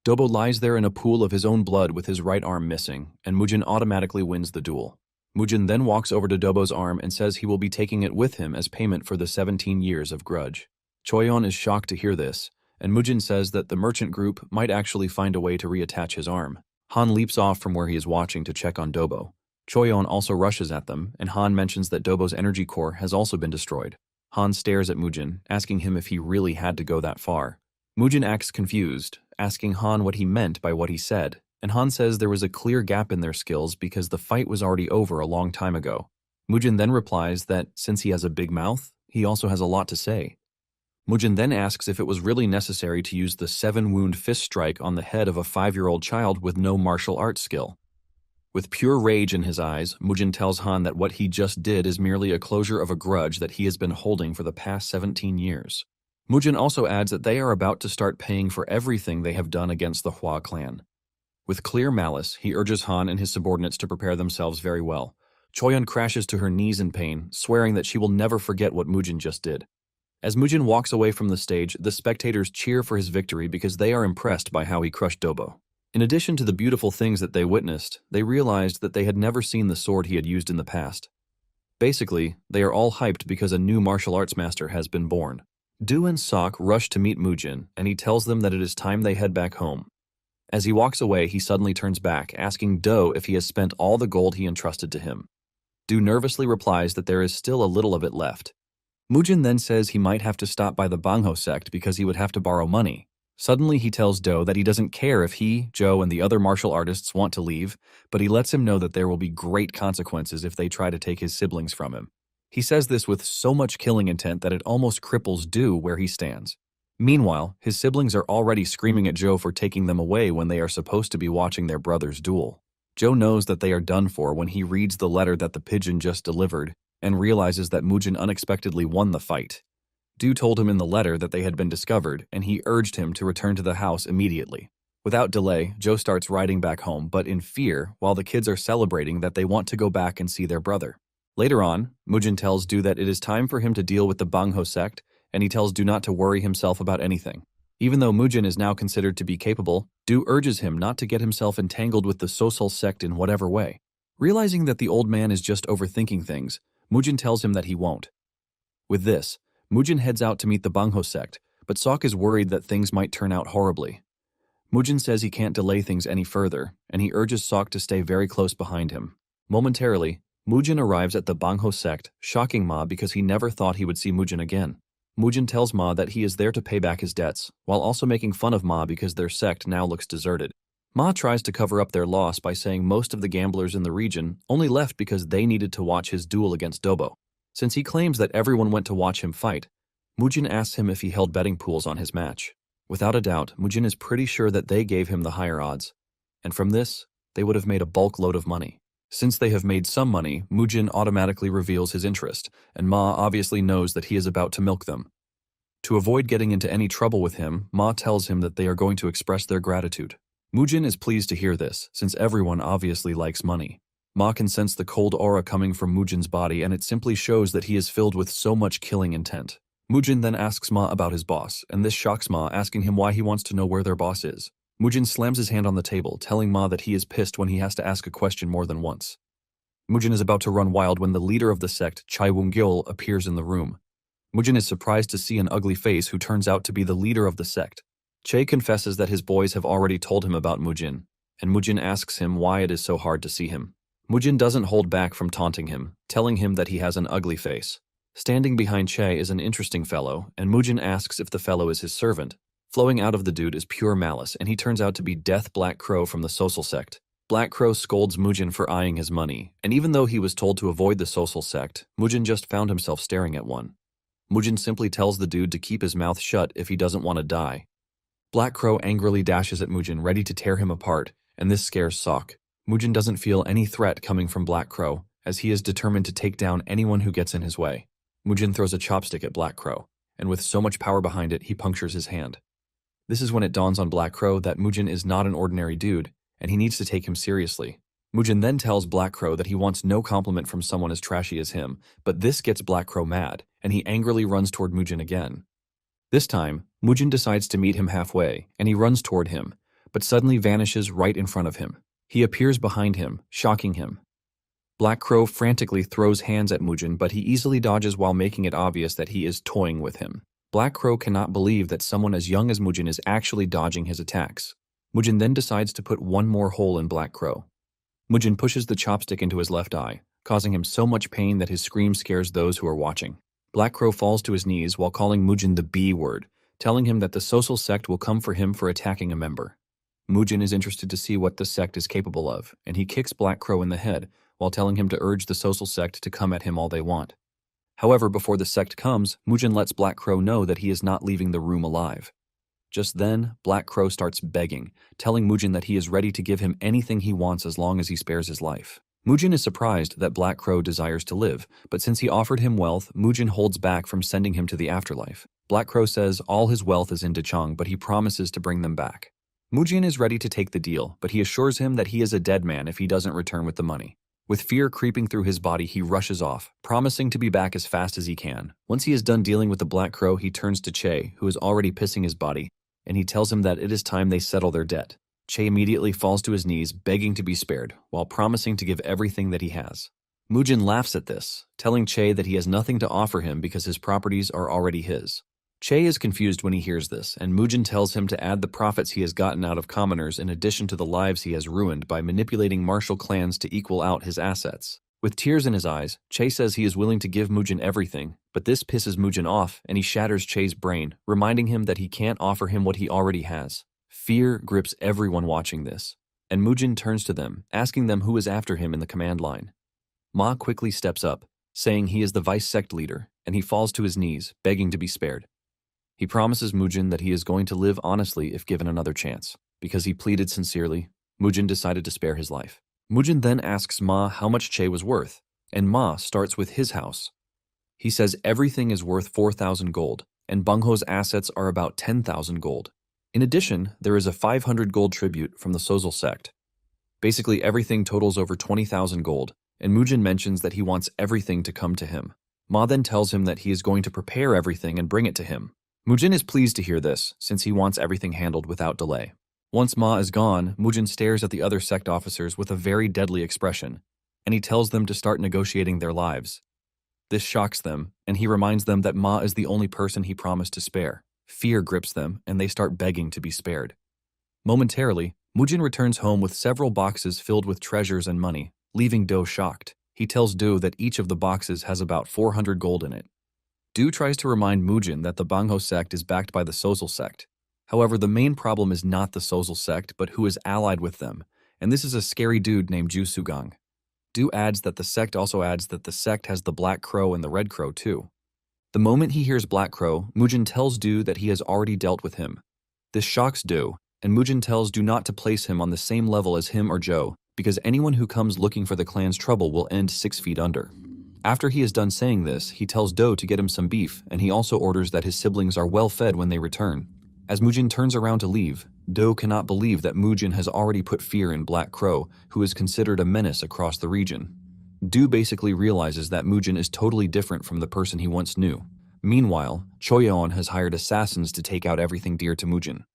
Dobo lies there in a pool of his own blood with his right arm missing, and Mujin automatically wins the duel. Mujin then walks over to Dobo's arm and says he will be taking it with him as payment for the 17 years of grudge. Choyeon is shocked to hear this, and Mujin says that the merchant group might actually find a way to reattach his arm. Han leaps off from where he is watching to check on Dobo. Choyeon also rushes at them, and Han mentions that Dobo's energy core has also been destroyed. Han stares at Mujin, asking him if he really had to go that far. Mujin acts confused, asking Han what he meant by what he said, and Han says there was a clear gap in their skills because the fight was already over a long time ago. Mujin then replies that since he has a big mouth, he also has a lot to say. Mujin then asks if it was really necessary to use the 7-wound fist strike on the head of a 5-year-old child with no martial arts skill. With pure rage in his eyes, Mujin tells Han that what he just did is merely a closure of a grudge that he has been holding for the past 17 years. Mujin also adds that they are about to start paying for everything they have done against the Hua clan. With clear malice, he urges Han and his subordinates to prepare themselves very well. Choyun crashes to her knees in pain, swearing that she will never forget what Mujin just did. As Mujin walks away from the stage, the spectators cheer for his victory because they are impressed by how he crushed Dobo. In addition to the beautiful things that they witnessed, they realized that they had never seen the sword he had used in the past. Basically, they are all hyped because a new martial arts master has been born. Du and Sok rush to meet Mujin, and he tells them that it is time they head back home. As he walks away, he suddenly turns back, asking Do if he has spent all the gold he entrusted to him. Du nervously replies that there is still a little of it left. Mujin then says he might have to stop by the Bangho sect because he would have to borrow money. Suddenly he tells Do that he doesn't care if he, Joe, and the other martial artists want to leave, but he lets him know that there will be great consequences if they try to take his siblings from him. He says this with so much killing intent that it almost cripples Du where he stands. Meanwhile, his siblings are already screaming at Joe for taking them away when they are supposed to be watching their brother's duel. Joe knows that they are done for when he reads the letter that the pigeon just delivered and realizes that Mujin unexpectedly won the fight. Du told him in the letter that they had been discovered, and he urged him to return to the house immediately. Without delay, Joe starts riding back home, but in fear, while the kids are celebrating that they want to go back and see their brother. Later on, Mujin tells Du that it is time for him to deal with the Bangho sect, and he tells Du not to worry himself about anything. Even though Mujin is now considered to be capable, Du urges him not to get himself entangled with the Sosul sect in whatever way. Realizing that the old man is just overthinking things, Mujin tells him that he won't. With this, Mujin heads out to meet the Bangho sect, but Sok is worried that things might turn out horribly. Mujin says he can't delay things any further, and he urges Sok to stay very close behind him. Momentarily, Mujin arrives at the Bangho sect, shocking Ma because he never thought he would see Mujin again. Mujin tells Ma that he is there to pay back his debts, while also making fun of Ma because their sect now looks deserted. Ma tries to cover up their loss by saying most of the gamblers in the region only left because they needed to watch his duel against Dobo. Since he claims that everyone went to watch him fight, Mujin asks him if he held betting pools on his match. Without a doubt, Mujin is pretty sure that they gave him the higher odds, and from this, they would have made a bulk load of money. Since they have made some money, Mujin automatically reveals his interest, and Ma obviously knows that he is about to milk them. To avoid getting into any trouble with him, Ma tells him that they are going to express their gratitude. Mujin is pleased to hear this, since everyone obviously likes money. Ma can sense the cold aura coming from Mujin's body, and it simply shows that he is filled with so much killing intent. Mujin then asks Ma about his boss, and this shocks Ma, asking him why he wants to know where their boss is. Mujin slams his hand on the table, telling Ma that he is pissed when he has to ask a question more than once. Mujin is about to run wild when the leader of the sect, Chai Wung-gil, appears in the room. Mujin is surprised to see an ugly face who turns out to be the leader of the sect. Che confesses that his boys have already told him about Mujin, and Mujin asks him why it is so hard to see him. Mujin doesn't hold back from taunting him, telling him that he has an ugly face. Standing behind Che is an interesting fellow, and Mujin asks if the fellow is his servant. Flowing out of the dude is pure malice, and he turns out to be Death Black Crow from the Sosul sect. Black Crow scolds Mujin for eyeing his money, and even though he was told to avoid the Sosul sect, Mujin just found himself staring at one. Mujin simply tells the dude to keep his mouth shut if he doesn't want to die. Black Crow angrily dashes at Mujin, ready to tear him apart, and this scares Sok. Mujin doesn't feel any threat coming from Black Crow, as he is determined to take down anyone who gets in his way. Mujin throws a chopstick at Black Crow, and with so much power behind it, he punctures his hand. This is when it dawns on Black Crow that Mujin is not an ordinary dude, and he needs to take him seriously. Mujin then tells Black Crow that he wants no compliment from someone as trashy as him, but this gets Black Crow mad, and he angrily runs toward Mujin again. This time, Mujin decides to meet him halfway, and he runs toward him, but suddenly vanishes right in front of him. He appears behind him, shocking him. Black Crow frantically throws hands at Mujin, but he easily dodges while making it obvious that he is toying with him. Black Crow cannot believe that someone as young as Mujin is actually dodging his attacks. Mujin then decides to put one more hole in Black Crow. Mujin pushes the chopstick into his left eye, causing him so much pain that his scream scares those who are watching. Black Crow falls to his knees while calling Mujin the B word, telling him that the Sosul sect will come for him for attacking a member. Mujin is interested to see what the sect is capable of, and he kicks Black Crow in the head while telling him to urge the Sosul sect to come at him all they want. However, before the sect comes, Mujin lets Black Crow know that he is not leaving the room alive. Just then, Black Crow starts begging, telling Mujin that he is ready to give him anything he wants as long as he spares his life. Mujin is surprised that Black Crow desires to live, but since he offered him wealth, Mujin holds back from sending him to the afterlife. Black Crow says all his wealth is in Dechang, but he promises to bring them back. Mujin is ready to take the deal, but he assures him that he is a dead man if he doesn't return with the money. With fear creeping through his body, he rushes off, promising to be back as fast as he can. Once he is done dealing with the Black Crow, he turns to Che, who is already pissing his body, and he tells him that it is time they settle their debt. Che immediately falls to his knees, begging to be spared, while promising to give everything that he has. Mujin laughs at this, telling Che that he has nothing to offer him because his properties are already his. Che is confused when he hears this, and Mujin tells him to add the profits he has gotten out of commoners in addition to the lives he has ruined by manipulating martial clans to equal out his assets. With tears in his eyes, Che says he is willing to give Mujin everything, but this pisses Mujin off and he shatters Che's brain, reminding him that he can't offer him what he already has. Fear grips everyone watching this, and Mujin turns to them, asking them who is after him in the command line. Ma quickly steps up, saying he is the vice sect leader, and he falls to his knees, begging to be spared. He promises Mujin that he is going to live honestly if given another chance. Because he pleaded sincerely, Mujin decided to spare his life. Mujin then asks Ma how much Che was worth, and Ma starts with his house. He says everything is worth 4,000 gold, and Bungho's assets are about 10,000 gold. In addition, there is a 500 gold tribute from the Sozal sect. Basically, everything totals over 20,000 gold, and Mujin mentions that he wants everything to come to him. Ma then tells him that he is going to prepare everything and bring it to him. Mujin is pleased to hear this, since he wants everything handled without delay. Once Ma is gone, Mujin stares at the other sect officers with a very deadly expression, and he tells them to start negotiating their lives. This shocks them, and he reminds them that Ma is the only person he promised to spare. Fear grips them, and they start begging to be spared. Momentarily, Mujin returns home with several boxes filled with treasures and money, leaving Do shocked. He tells Do that each of the boxes has about 400 gold in it. Do tries to remind Mujin that the Bangho sect is backed by the Sozal sect. However, the main problem is not the Sozal sect, but who is allied with them, and this is a scary dude named Ju Sugang. Do adds that the sect also adds that the sect has the Black Crow and the Red Crow too. The moment he hears Black Crow, Mujin tells Do that he has already dealt with him. This shocks Do, and Mujin tells Do not to place him on the same level as him or Joe, because anyone who comes looking for the clan's trouble will end 6 feet under. After he is done saying this, he tells Do to get him some beef, and he also orders that his siblings are well fed when they return. As Mujin turns around to leave, Do cannot believe that Mujin has already put fear in Black Crow, who is considered a menace across the region. Do basically realizes that Mujin is totally different from the person he once knew. Meanwhile, Choyeon has hired assassins to take out everything dear to Mujin,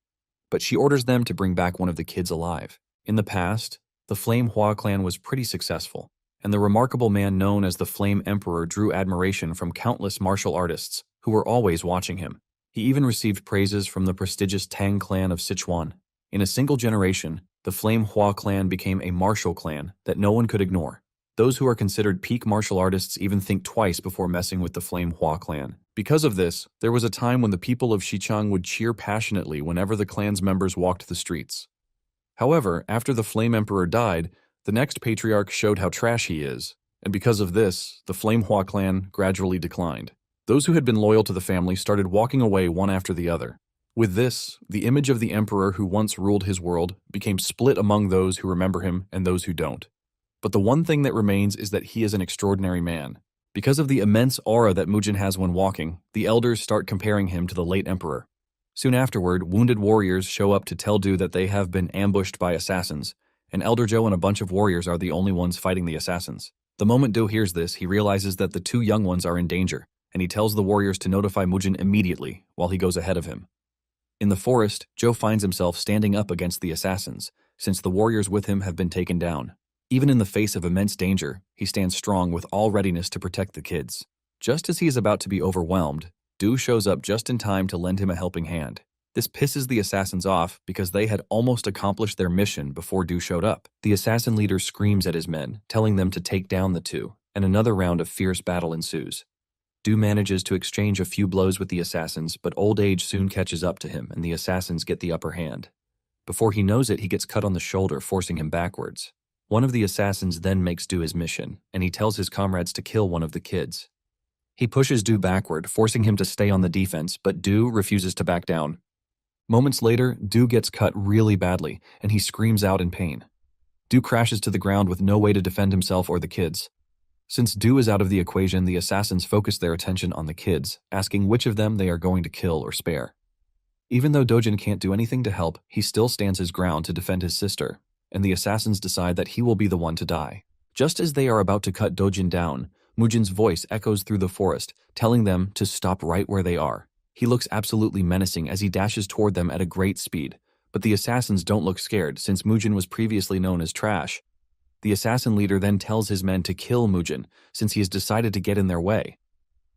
but she orders them to bring back one of the kids alive. In the past, the Flame Hua clan was pretty successful, and the remarkable man known as the Flame Emperor drew admiration from countless martial artists who were always watching him. He even received praises from the prestigious Tang clan of Sichuan. In a single generation, the Flame Hua clan became a martial clan that no one could ignore. Those who are considered peak martial artists even think twice before messing with the Flame Hua clan. Because of this, there was a time when the people of Xichang would cheer passionately whenever the clan's members walked the streets. However, after the Flame Emperor died, the next patriarch showed how trash he is, and because of this, the Flame Hua clan gradually declined. Those who had been loyal to the family started walking away one after the other. With this, the image of the emperor who once ruled his world became split among those who remember him and those who don't. But the one thing that remains is that he is an extraordinary man. Because of the immense aura that Mujin has when walking, the elders start comparing him to the late emperor. Soon afterward, wounded warriors show up to tell Du that they have been ambushed by assassins, and Elder Joe and a bunch of warriors are the only ones fighting the assassins. The moment Du hears this, he realizes that the 2 young ones are in danger, and he tells the warriors to notify Mujin immediately while he goes ahead of him. In the forest, Joe finds himself standing up against the assassins, since the warriors with him have been taken down. Even in the face of immense danger, he stands strong with all readiness to protect the kids. Just as he is about to be overwhelmed, Du shows up just in time to lend him a helping hand. This pisses the assassins off because they had almost accomplished their mission before Du showed up. The assassin leader screams at his men, telling them to take down the 2, and another round of fierce battle ensues. Du manages to exchange a few blows with the assassins, but old age soon catches up to him and the assassins get the upper hand. Before he knows it, he gets cut on the shoulder, forcing him backwards. One of the assassins then makes Du his mission, and he tells his comrades to kill one of the kids. He pushes Du backward, forcing him to stay on the defense, but Du refuses to back down. Moments later, Do gets cut really badly, and he screams out in pain. Do crashes to the ground with no way to defend himself or the kids. Since Do is out of the equation, the assassins focus their attention on the kids, asking which of them they are going to kill or spare. Even though Dojin can't do anything to help, he still stands his ground to defend his sister, and the assassins decide that he will be the one to die. Just as they are about to cut Dojin down, Mujin's voice echoes through the forest, telling them to stop right where they are. He looks absolutely menacing as he dashes toward them at a great speed, but the assassins don't look scared since Mujin was previously known as trash. The assassin leader then tells his men to kill Mujin since he has decided to get in their way.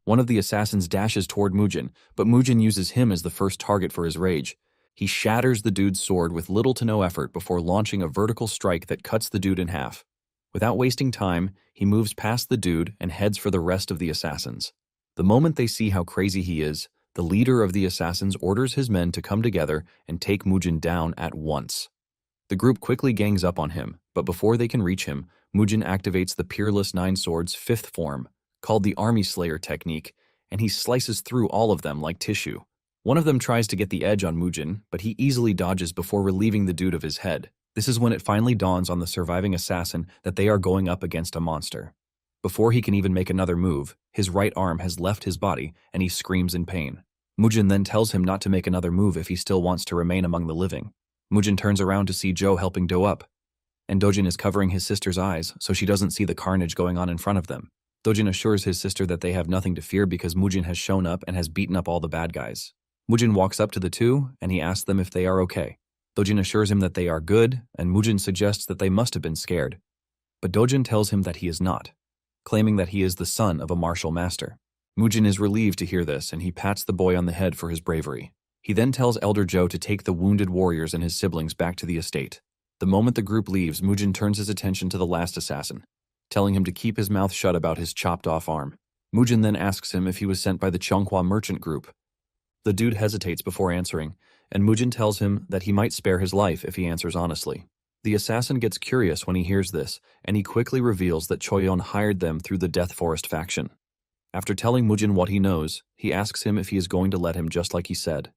One of the assassins dashes toward Mujin, but Mujin uses him as the first target for his rage. He shatters the dude's sword with little to no effort before launching a vertical strike that cuts the dude in half. Without wasting time, he moves past the dude and heads for the rest of the assassins. The moment they see how crazy he is, the leader of the assassins orders his men to come together and take Mujin down at once. The group quickly gangs up on him, but before they can reach him, Mujin activates the Peerless Nine Swords' fifth form, called the Army Slayer technique, and he slices through all of them like tissue. One of them tries to get the edge on Mujin, but he easily dodges before relieving the dude of his head. This is when it finally dawns on the surviving assassin that they are going up against a monster. Before he can even make another move, his right arm has left his body and he screams in pain. Mujin then tells him not to make another move if he still wants to remain among the living. Mujin turns around to see Jo helping Do up, and Dojin is covering his sister's eyes so she doesn't see the carnage going on in front of them. Dojin assures his sister that they have nothing to fear because Mujin has shown up and has beaten up all the bad guys. Mujin walks up to the two and he asks them if they are okay. Dojin assures him that they are good, and Mujin suggests that they must have been scared. But Dojin tells him that he is not, claiming that he is the son of a martial master. Mujin is relieved to hear this and he pats the boy on the head for his bravery. He then tells Elder Jo to take the wounded warriors and his siblings back to the estate. The moment the group leaves, Mujin turns his attention to the last assassin, telling him to keep his mouth shut about his chopped-off arm. Mujin then asks him if he was sent by the Chonghua merchant group. The dude hesitates before answering, and Mujin tells him that he might spare his life if he answers honestly. The assassin gets curious when he hears this, and he quickly reveals that Choyon hired them through the Death Forest faction. After telling Mujin what he knows, he asks him if he is going to let him just like he said.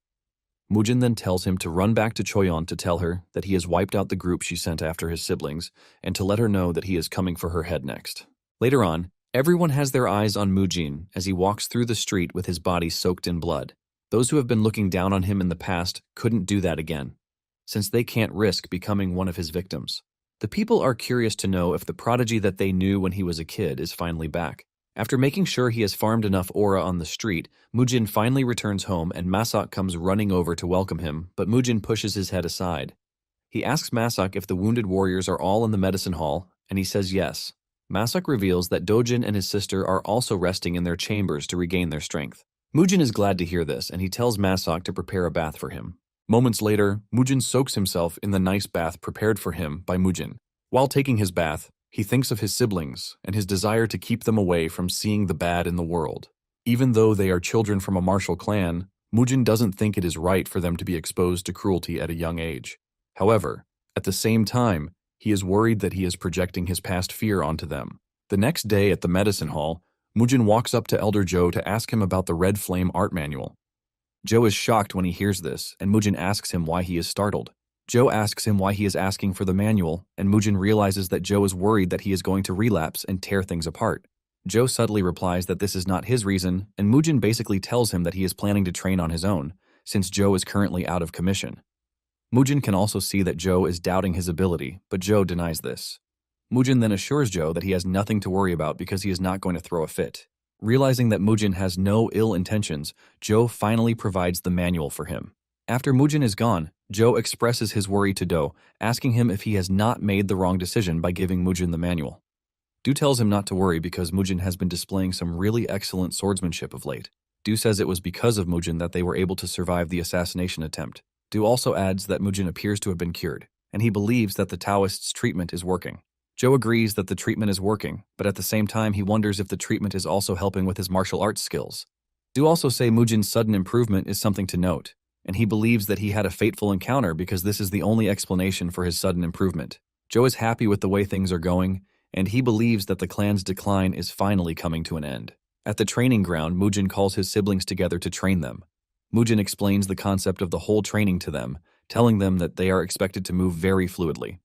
Mujin then tells him to run back to Choyon to tell her that he has wiped out the group she sent after his siblings, and to let her know that he is coming for her head next. Later on, everyone has their eyes on Mujin as he walks through the street with his body soaked in blood. Those who have been looking down on him in the past couldn't do that again, since they can't risk becoming one of his victims. The people are curious to know if the prodigy that they knew when he was a kid is finally back. After making sure he has farmed enough aura on the street, Mujin finally returns home and Masak comes running over to welcome him, but Mujin pushes his head aside. He asks Masak if the wounded warriors are all in the medicine hall, and he says yes. Masak reveals that Dojin and his sister are also resting in their chambers to regain their strength. Mujin is glad to hear this, and he tells Masak to prepare a bath for him. Moments later, Mujin soaks himself in the nice bath prepared for him by Mujin. While taking his bath, he thinks of his siblings and his desire to keep them away from seeing the bad in the world. Even though they are children from a martial clan, Mujin doesn't think it is right for them to be exposed to cruelty at a young age. However, at the same time, he is worried that he is projecting his past fear onto them. The next day at the medicine hall, Mujin walks up to Elder Jo to ask him about the Red Flame art manual. Jo is shocked when he hears this, and Mujin asks him why he is startled. Jo asks him why he is asking for the manual, and Mujin realizes that Jo is worried that he is going to relapse and tear things apart. Jo subtly replies that this is not his reason, and Mujin basically tells him that he is planning to train on his own, since Jo is currently out of commission. Mujin can also see that Jo is doubting his ability, but Jo denies this. Mujin then assures Jo that he has nothing to worry about because he is not going to throw a fit. Realizing that Mujin has no ill intentions, Jo finally provides the manual for him. After Mujin is gone, Jo expresses his worry to Do, asking him if he has not made the wrong decision by giving Mujin the manual. Do tells him not to worry because Mujin has been displaying some really excellent swordsmanship of late. Do says it was because of Mujin that they were able to survive the assassination attempt. Do also adds that Mujin appears to have been cured, and he believes that the Taoist's treatment is working. Jo agrees that the treatment is working, but at the same time he wonders if the treatment is also helping with his martial arts skills. Do also say Mujin's sudden improvement is something to note, and he believes that he had a fateful encounter because this is the only explanation for his sudden improvement. Jo is happy with the way things are going, and he believes that the clan's decline is finally coming to an end. At the training ground, Mujin calls his siblings together to train them. Mujin explains the concept of the whole training to them, telling them that they are expected to move very fluidly.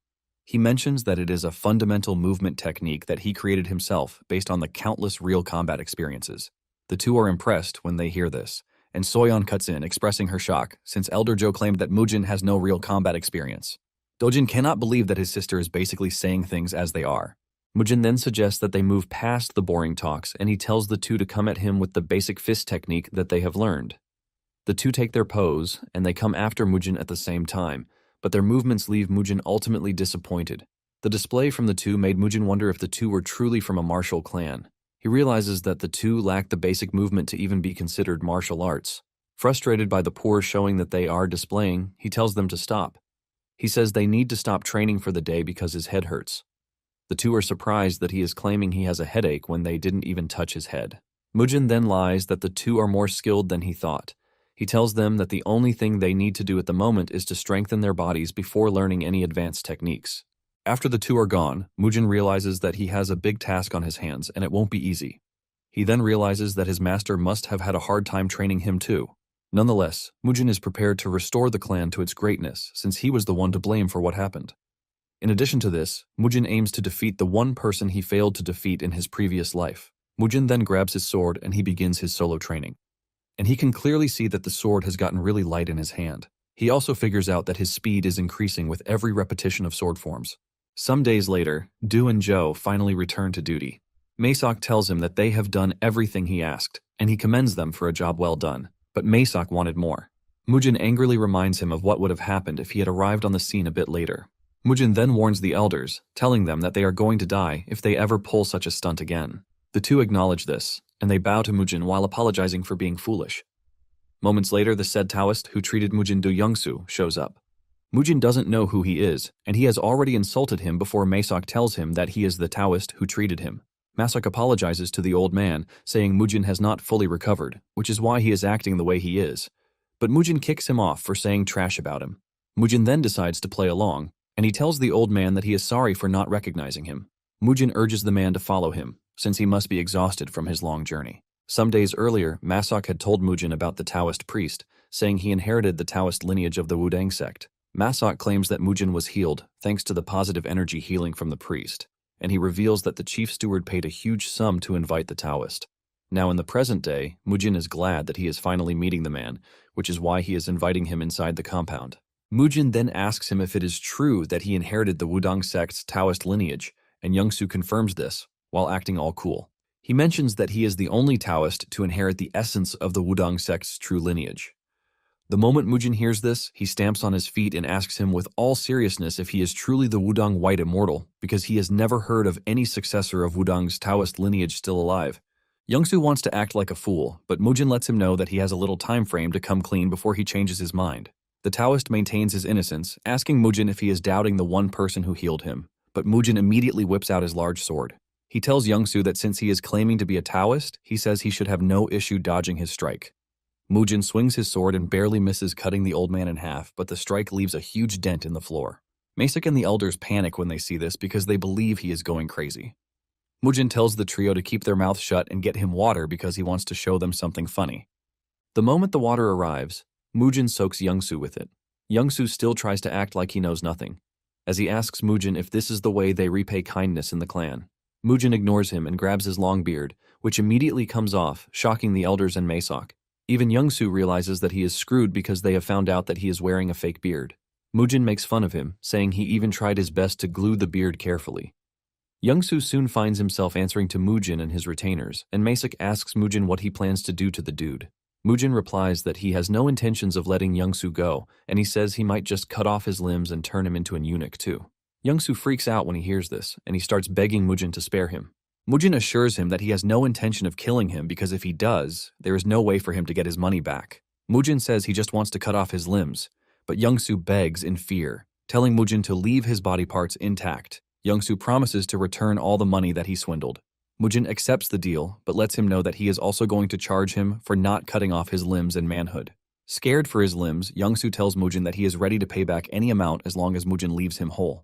He mentions that it is a fundamental movement technique that he created himself based on the countless real combat experiences. The two are impressed when they hear this, and Soyeon cuts in, expressing her shock, since Elder Joe claimed that Mujin has no real combat experience. Dojin cannot believe that his sister is basically saying things as they are. Mujin then suggests that they move past the boring talks, and he tells the two to come at him with the basic fist technique that they have learned. The two take their pose, and they come after Mujin at the same time, but their movements leave Mujin ultimately disappointed. The display from the two made Mujin wonder if the two were truly from a martial clan. He realizes that the two lack the basic movement to even be considered martial arts. Frustrated by the poor showing that they are displaying, he tells them to stop. He says they need to stop training for the day because his head hurts. The two are surprised that he is claiming he has a headache when they didn't even touch his head. Mujin then lies that the two are more skilled than he thought. He tells them that the only thing they need to do at the moment is to strengthen their bodies before learning any advanced techniques. After the two are gone, Mujin realizes that he has a big task on his hands and it won't be easy. He then realizes that his master must have had a hard time training him too. Nonetheless, Mujin is prepared to restore the clan to its greatness since he was the one to blame for what happened. In addition to this, Mujin aims to defeat the one person he failed to defeat in his previous life. Mujin then grabs his sword and he begins his solo training. And he can clearly see that the sword has gotten really light in his hand. He also figures out that his speed is increasing with every repetition of sword forms. Some days later, Do and Joe finally return to duty. Maesok tells him that they have done everything he asked, and he commends them for a job well done. But Maesok wanted more. Mujin angrily reminds him of what would have happened if he had arrived on the scene a bit later. Mujin then warns the elders, telling them that they are going to die if they ever pull such a stunt again. The two acknowledge this, and they bow to Mujin while apologizing for being foolish. Moments later, the said Taoist who treated Mujin Do Youngsu shows up. Mujin doesn't know who he is, and he has already insulted him before Maesok tells him that he is the Taoist who treated him. Maesok apologizes to the old man, saying Mujin has not fully recovered, which is why he is acting the way he is. But Mujin kicks him off for saying trash about him. Mujin then decides to play along, and he tells the old man that he is sorry for not recognizing him. Mujin urges the man to follow him, since he must be exhausted from his long journey. Some days earlier, Maesok had told Mujin about the Taoist priest, saying he inherited the Taoist lineage of the Wudang sect. Maesok claims that Mujin was healed thanks to the positive energy healing from the priest, and he reveals that the chief steward paid a huge sum to invite the Taoist. Now in the present day, Mujin is glad that he is finally meeting the man, which is why he is inviting him inside the compound. Mujin then asks him if it is true that he inherited the Wudang sect's Taoist lineage, and Youngsu confirms this, while acting all cool. He mentions that he is the only Taoist to inherit the essence of the Wudang sect's true lineage. The moment Mujin hears this, he stamps on his feet and asks him with all seriousness if he is truly the Wudang White Immortal, because he has never heard of any successor of Wudang's Taoist lineage still alive. Youngsu wants to act like a fool, but Mujin lets him know that he has a little time frame to come clean before he changes his mind. The Taoist maintains his innocence, asking Mujin if he is doubting the one person who healed him, but Mujin immediately whips out his large sword. He tells Youngsu that since he is claiming to be a Taoist, he says he should have no issue dodging his strike. Mujin swings his sword and barely misses cutting the old man in half, but the strike leaves a huge dent in the floor. Maesok and the elders panic when they see this because they believe he is going crazy. Mujin tells the trio to keep their mouths shut and get him water because he wants to show them something funny. The moment the water arrives, Mujin soaks Youngsu with it. Youngsu still tries to act like he knows nothing, as he asks Mujin if this is the way they repay kindness in the clan. Mujin ignores him and grabs his long beard, which immediately comes off, shocking the elders and Maesok. Even Youngsu realizes that he is screwed because they have found out that he is wearing a fake beard. Mujin makes fun of him, saying he even tried his best to glue the beard carefully. Youngsu soon finds himself answering to Mujin and his retainers, and Maesok asks Mujin what he plans to do to the dude. Mujin replies that he has no intentions of letting Youngsu go, and he says he might just cut off his limbs and turn him into an eunuch too. Youngsu freaks out when he hears this, and he starts begging Mujin to spare him. Mujin assures him that he has no intention of killing him because if he does, there is no way for him to get his money back. Mujin says he just wants to cut off his limbs, but Youngsu begs in fear, telling Mujin to leave his body parts intact. Youngsu promises to return all the money that he swindled. Mujin accepts the deal, but lets him know that he is also going to charge him for not cutting off his limbs in manhood. Scared for his limbs, Youngsu tells Mujin that he is ready to pay back any amount as long as Mujin leaves him whole.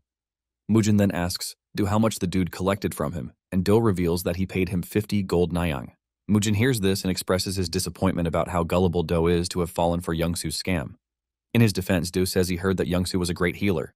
Mujin then asks Do how much the dude collected from him, and Do reveals that he paid him 50 gold nyang. Mujin hears this and expresses his disappointment about how gullible Do is to have fallen for Youngsu's scam. In his defense, Do says he heard that Youngsu was a great healer.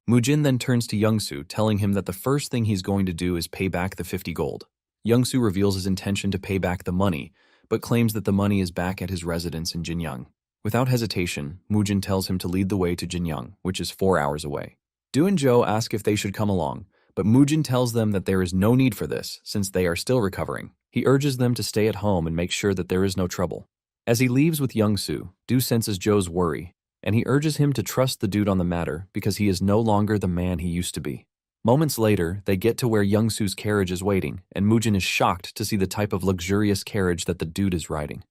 Mujin then turns to Youngsu, telling him that the first thing he's going to do is pay back the 50 gold. Youngsu reveals his intention to pay back the money, but claims that the money is back at his residence in Jinyang. Without hesitation, Mujin tells him to lead the way to Jinyang, which is 4 hours away. Do and Joe ask if they should come along, but Mujin tells them that there is no need for this since they are still recovering. He urges them to stay at home and make sure that there is no trouble. As he leaves with Youngsu, Do senses Joe's worry, and he urges him to trust the dude on the matter because he is no longer the man he used to be. Moments later, they get to where Youngsu's carriage is waiting, and Mujin is shocked to see the type of luxurious carriage that the dude is riding.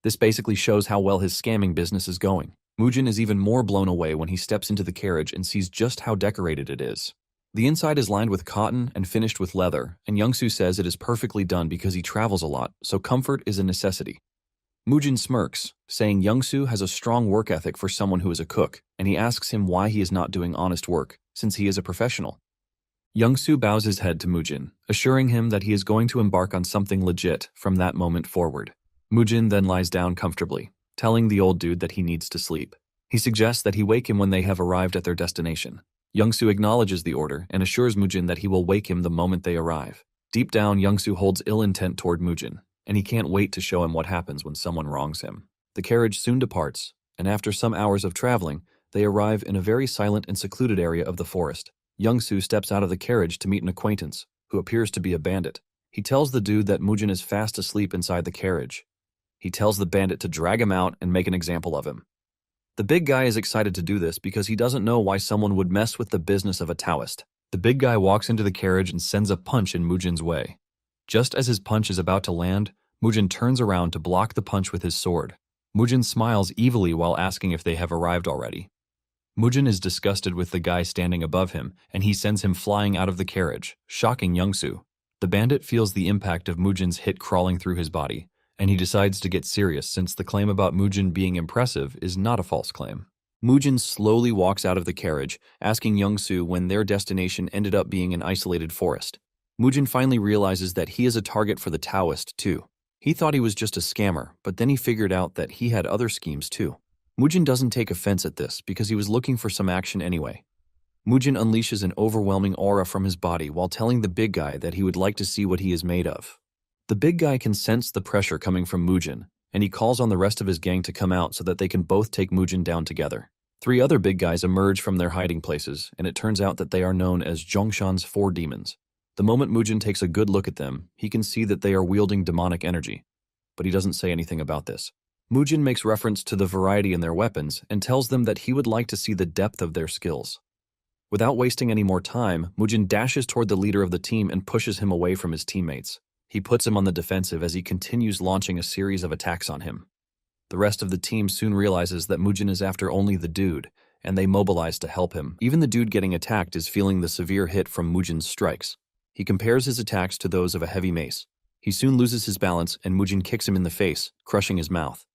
This basically shows how well his scamming business is going. Mujin is even more blown away when he steps into the carriage and sees just how decorated it is. The inside is lined with cotton and finished with leather, and Youngsu says it is perfectly done because he travels a lot, so comfort is a necessity. Mujin smirks, saying Youngsu has a strong work ethic for someone who is a cook, and he asks him why he is not doing honest work, since he is a professional. Youngsu bows his head to Mujin, assuring him that he is going to embark on something legit from that moment forward. Mujin then lies down comfortably, telling the old dude that he needs to sleep. He suggests that he wake him when they have arrived at their destination. Youngsu acknowledges the order and assures Mujin that he will wake him the moment they arrive. Deep down, Youngsu holds ill intent toward Mujin, and he can't wait to show him what happens when someone wrongs him. The carriage soon departs, and after some hours of traveling, they arrive in a very silent and secluded area of the forest. Youngsu steps out of the carriage to meet an acquaintance, who appears to be a bandit. He tells the dude that Mujin is fast asleep inside the carriage. He tells the bandit to drag him out and make an example of him. The big guy is excited to do this because he doesn't know why someone would mess with the business of a Taoist. The big guy walks into the carriage and sends a punch in Mujin's way. Just as his punch is about to land, Mujin turns around to block the punch with his sword. Mujin smiles evilly while asking if they have arrived already. Mujin is disgusted with the guy standing above him, and he sends him flying out of the carriage, shocking Youngsu. The bandit feels the impact of Mujin's hit crawling through his body, and he decides to get serious since the claim about Mujin being impressive is not a false claim. Mujin slowly walks out of the carriage, asking Youngsu when their destination ended up being an isolated forest. Mujin finally realizes that he is a target for the Taoist too. He thought he was just a scammer, but then he figured out that he had other schemes too. Mujin doesn't take offense at this because he was looking for some action anyway. Mujin unleashes an overwhelming aura from his body while telling the big guy that he would like to see what he is made of. The big guy can sense the pressure coming from Mujin, and he calls on the rest of his gang to come out so that they can both take Mujin down together. 3 other big guys emerge from their hiding places, and it turns out that they are known as Zhongshan's 4 demons. The moment Mujin takes a good look at them, he can see that they are wielding demonic energy, but he doesn't say anything about this. Mujin makes reference to the variety in their weapons and tells them that he would like to see the depth of their skills. Without wasting any more time, Mujin dashes toward the leader of the team and pushes him away from his teammates. He puts him on the defensive as he continues launching a series of attacks on him. The rest of the team soon realizes that Mujin is after only the dude, and they mobilize to help him. Even the dude getting attacked is feeling the severe hit from Mujin's strikes. He compares his attacks to those of a heavy mace. He soon loses his balance, and Mujin kicks him in the face, crushing his mouth.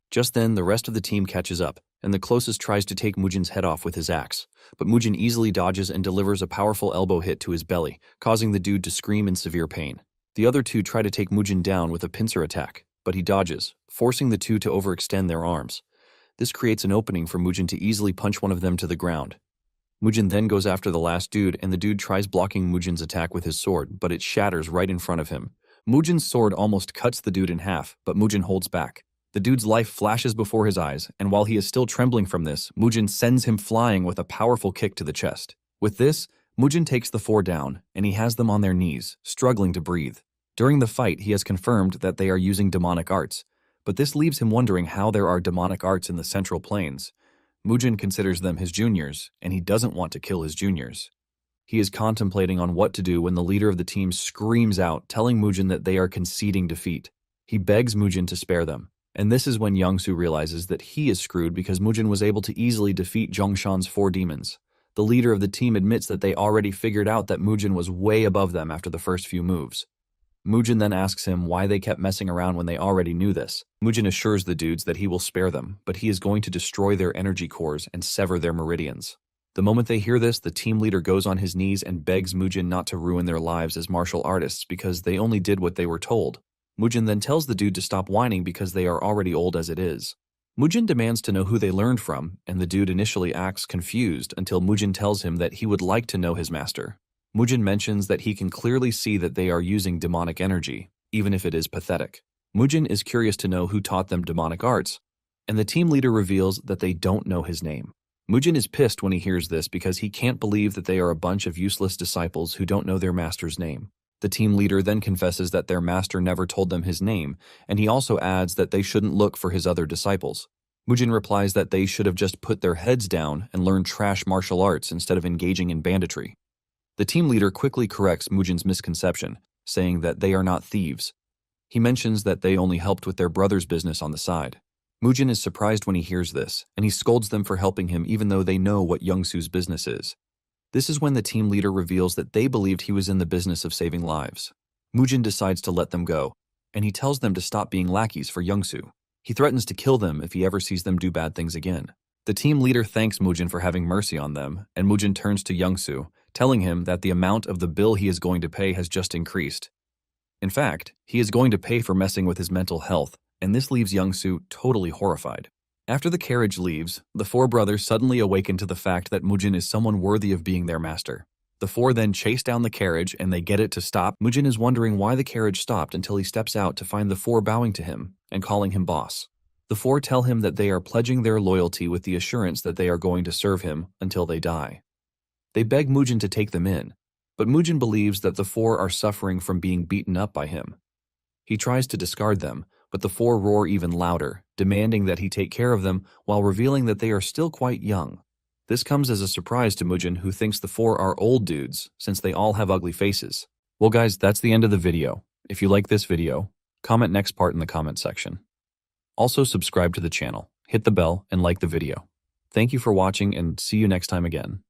Just then, the rest of the team catches up, and the closest tries to take Mujin's head off with his axe, but Mujin easily dodges and delivers a powerful elbow hit to his belly, causing the dude to scream in severe pain. The other 2 try to take Mujin down with a pincer attack, but he dodges, forcing the 2 to overextend their arms. This creates an opening for Mujin to easily punch one of them to the ground. Mujin then goes after the last dude, and the dude tries blocking Mujin's attack with his sword, but it shatters right in front of him. Mujin's sword almost cuts the dude in half, but Mujin holds back. The dude's life flashes before his eyes, and while he is still trembling from this, Mujin sends him flying with a powerful kick to the chest. With this, Mujin takes the 4 down, and he has them on their knees, struggling to breathe. During the fight, he has confirmed that they are using demonic arts, but this leaves him wondering how there are demonic arts in the Central Plains. Mujin considers them his juniors, and he doesn't want to kill his juniors. He is contemplating on what to do when the leader of the team screams out, telling Mujin that they are conceding defeat. He begs Mujin to spare them. And this is when Youngsu realizes that he is screwed because Mujin was able to easily defeat Zhongshan's 4 demons. The leader of the team admits that they already figured out that Mujin was way above them after the first few moves. Mujin then asks him why they kept messing around when they already knew this. Mujin assures the dudes that he will spare them, but he is going to destroy their energy cores and sever their meridians. The moment they hear this, the team leader goes on his knees and begs Mujin not to ruin their lives as martial artists because they only did what they were told. Mujin then tells the dude to stop whining because they are already old as it is. Mujin demands to know who they learned from, and the dude initially acts confused until Mujin tells him that he would like to know his master. Mujin mentions that he can clearly see that they are using demonic energy, even if it is pathetic. Mujin is curious to know who taught them demonic arts, and the team leader reveals that they don't know his name. Mujin is pissed when he hears this because he can't believe that they are a bunch of useless disciples who don't know their master's name. The team leader then confesses that their master never told them his name, and he also adds that they shouldn't look for his other disciples. Mujin replies that they should have just put their heads down and learned trash martial arts instead of engaging in banditry. The team leader quickly corrects Mujin's misconception, saying that they are not thieves. He mentions that they only helped with their brother's business on the side. Mujin is surprised when he hears this, and he scolds them for helping him even though they know what Youngsu's business is. This is when the team leader reveals that they believed he was in the business of saving lives. Mujin decides to let them go, and he tells them to stop being lackeys for Youngsu. He threatens to kill them if he ever sees them do bad things again. The team leader thanks Mujin for having mercy on them, and Mujin turns to Youngsu, telling him that the amount of the bill he is going to pay has just increased. In fact, he is going to pay for messing with his mental health, and this leaves Youngsu totally horrified. After the carriage leaves, the four brothers suddenly awaken to the fact that Mujin is someone worthy of being their master. The four then chase down the carriage and they get it to stop. Mujin is wondering why the carriage stopped until he steps out to find the four bowing to him and calling him boss. The four tell him that they are pledging their loyalty with the assurance that they are going to serve him until they die. They beg Mujin to take them in, but Mujin believes that the four are suffering from being beaten up by him. He tries to discard them, but the four roar even louder, demanding that he take care of them while revealing that they are still quite young. This comes as a surprise to Mujin, who thinks the four are old dudes since they all have ugly faces. Well guys, that's the end of the video. If you like this video, comment next part in the comment section. Also subscribe to the channel, hit the bell, and like the video. Thank you for watching and see you next time again.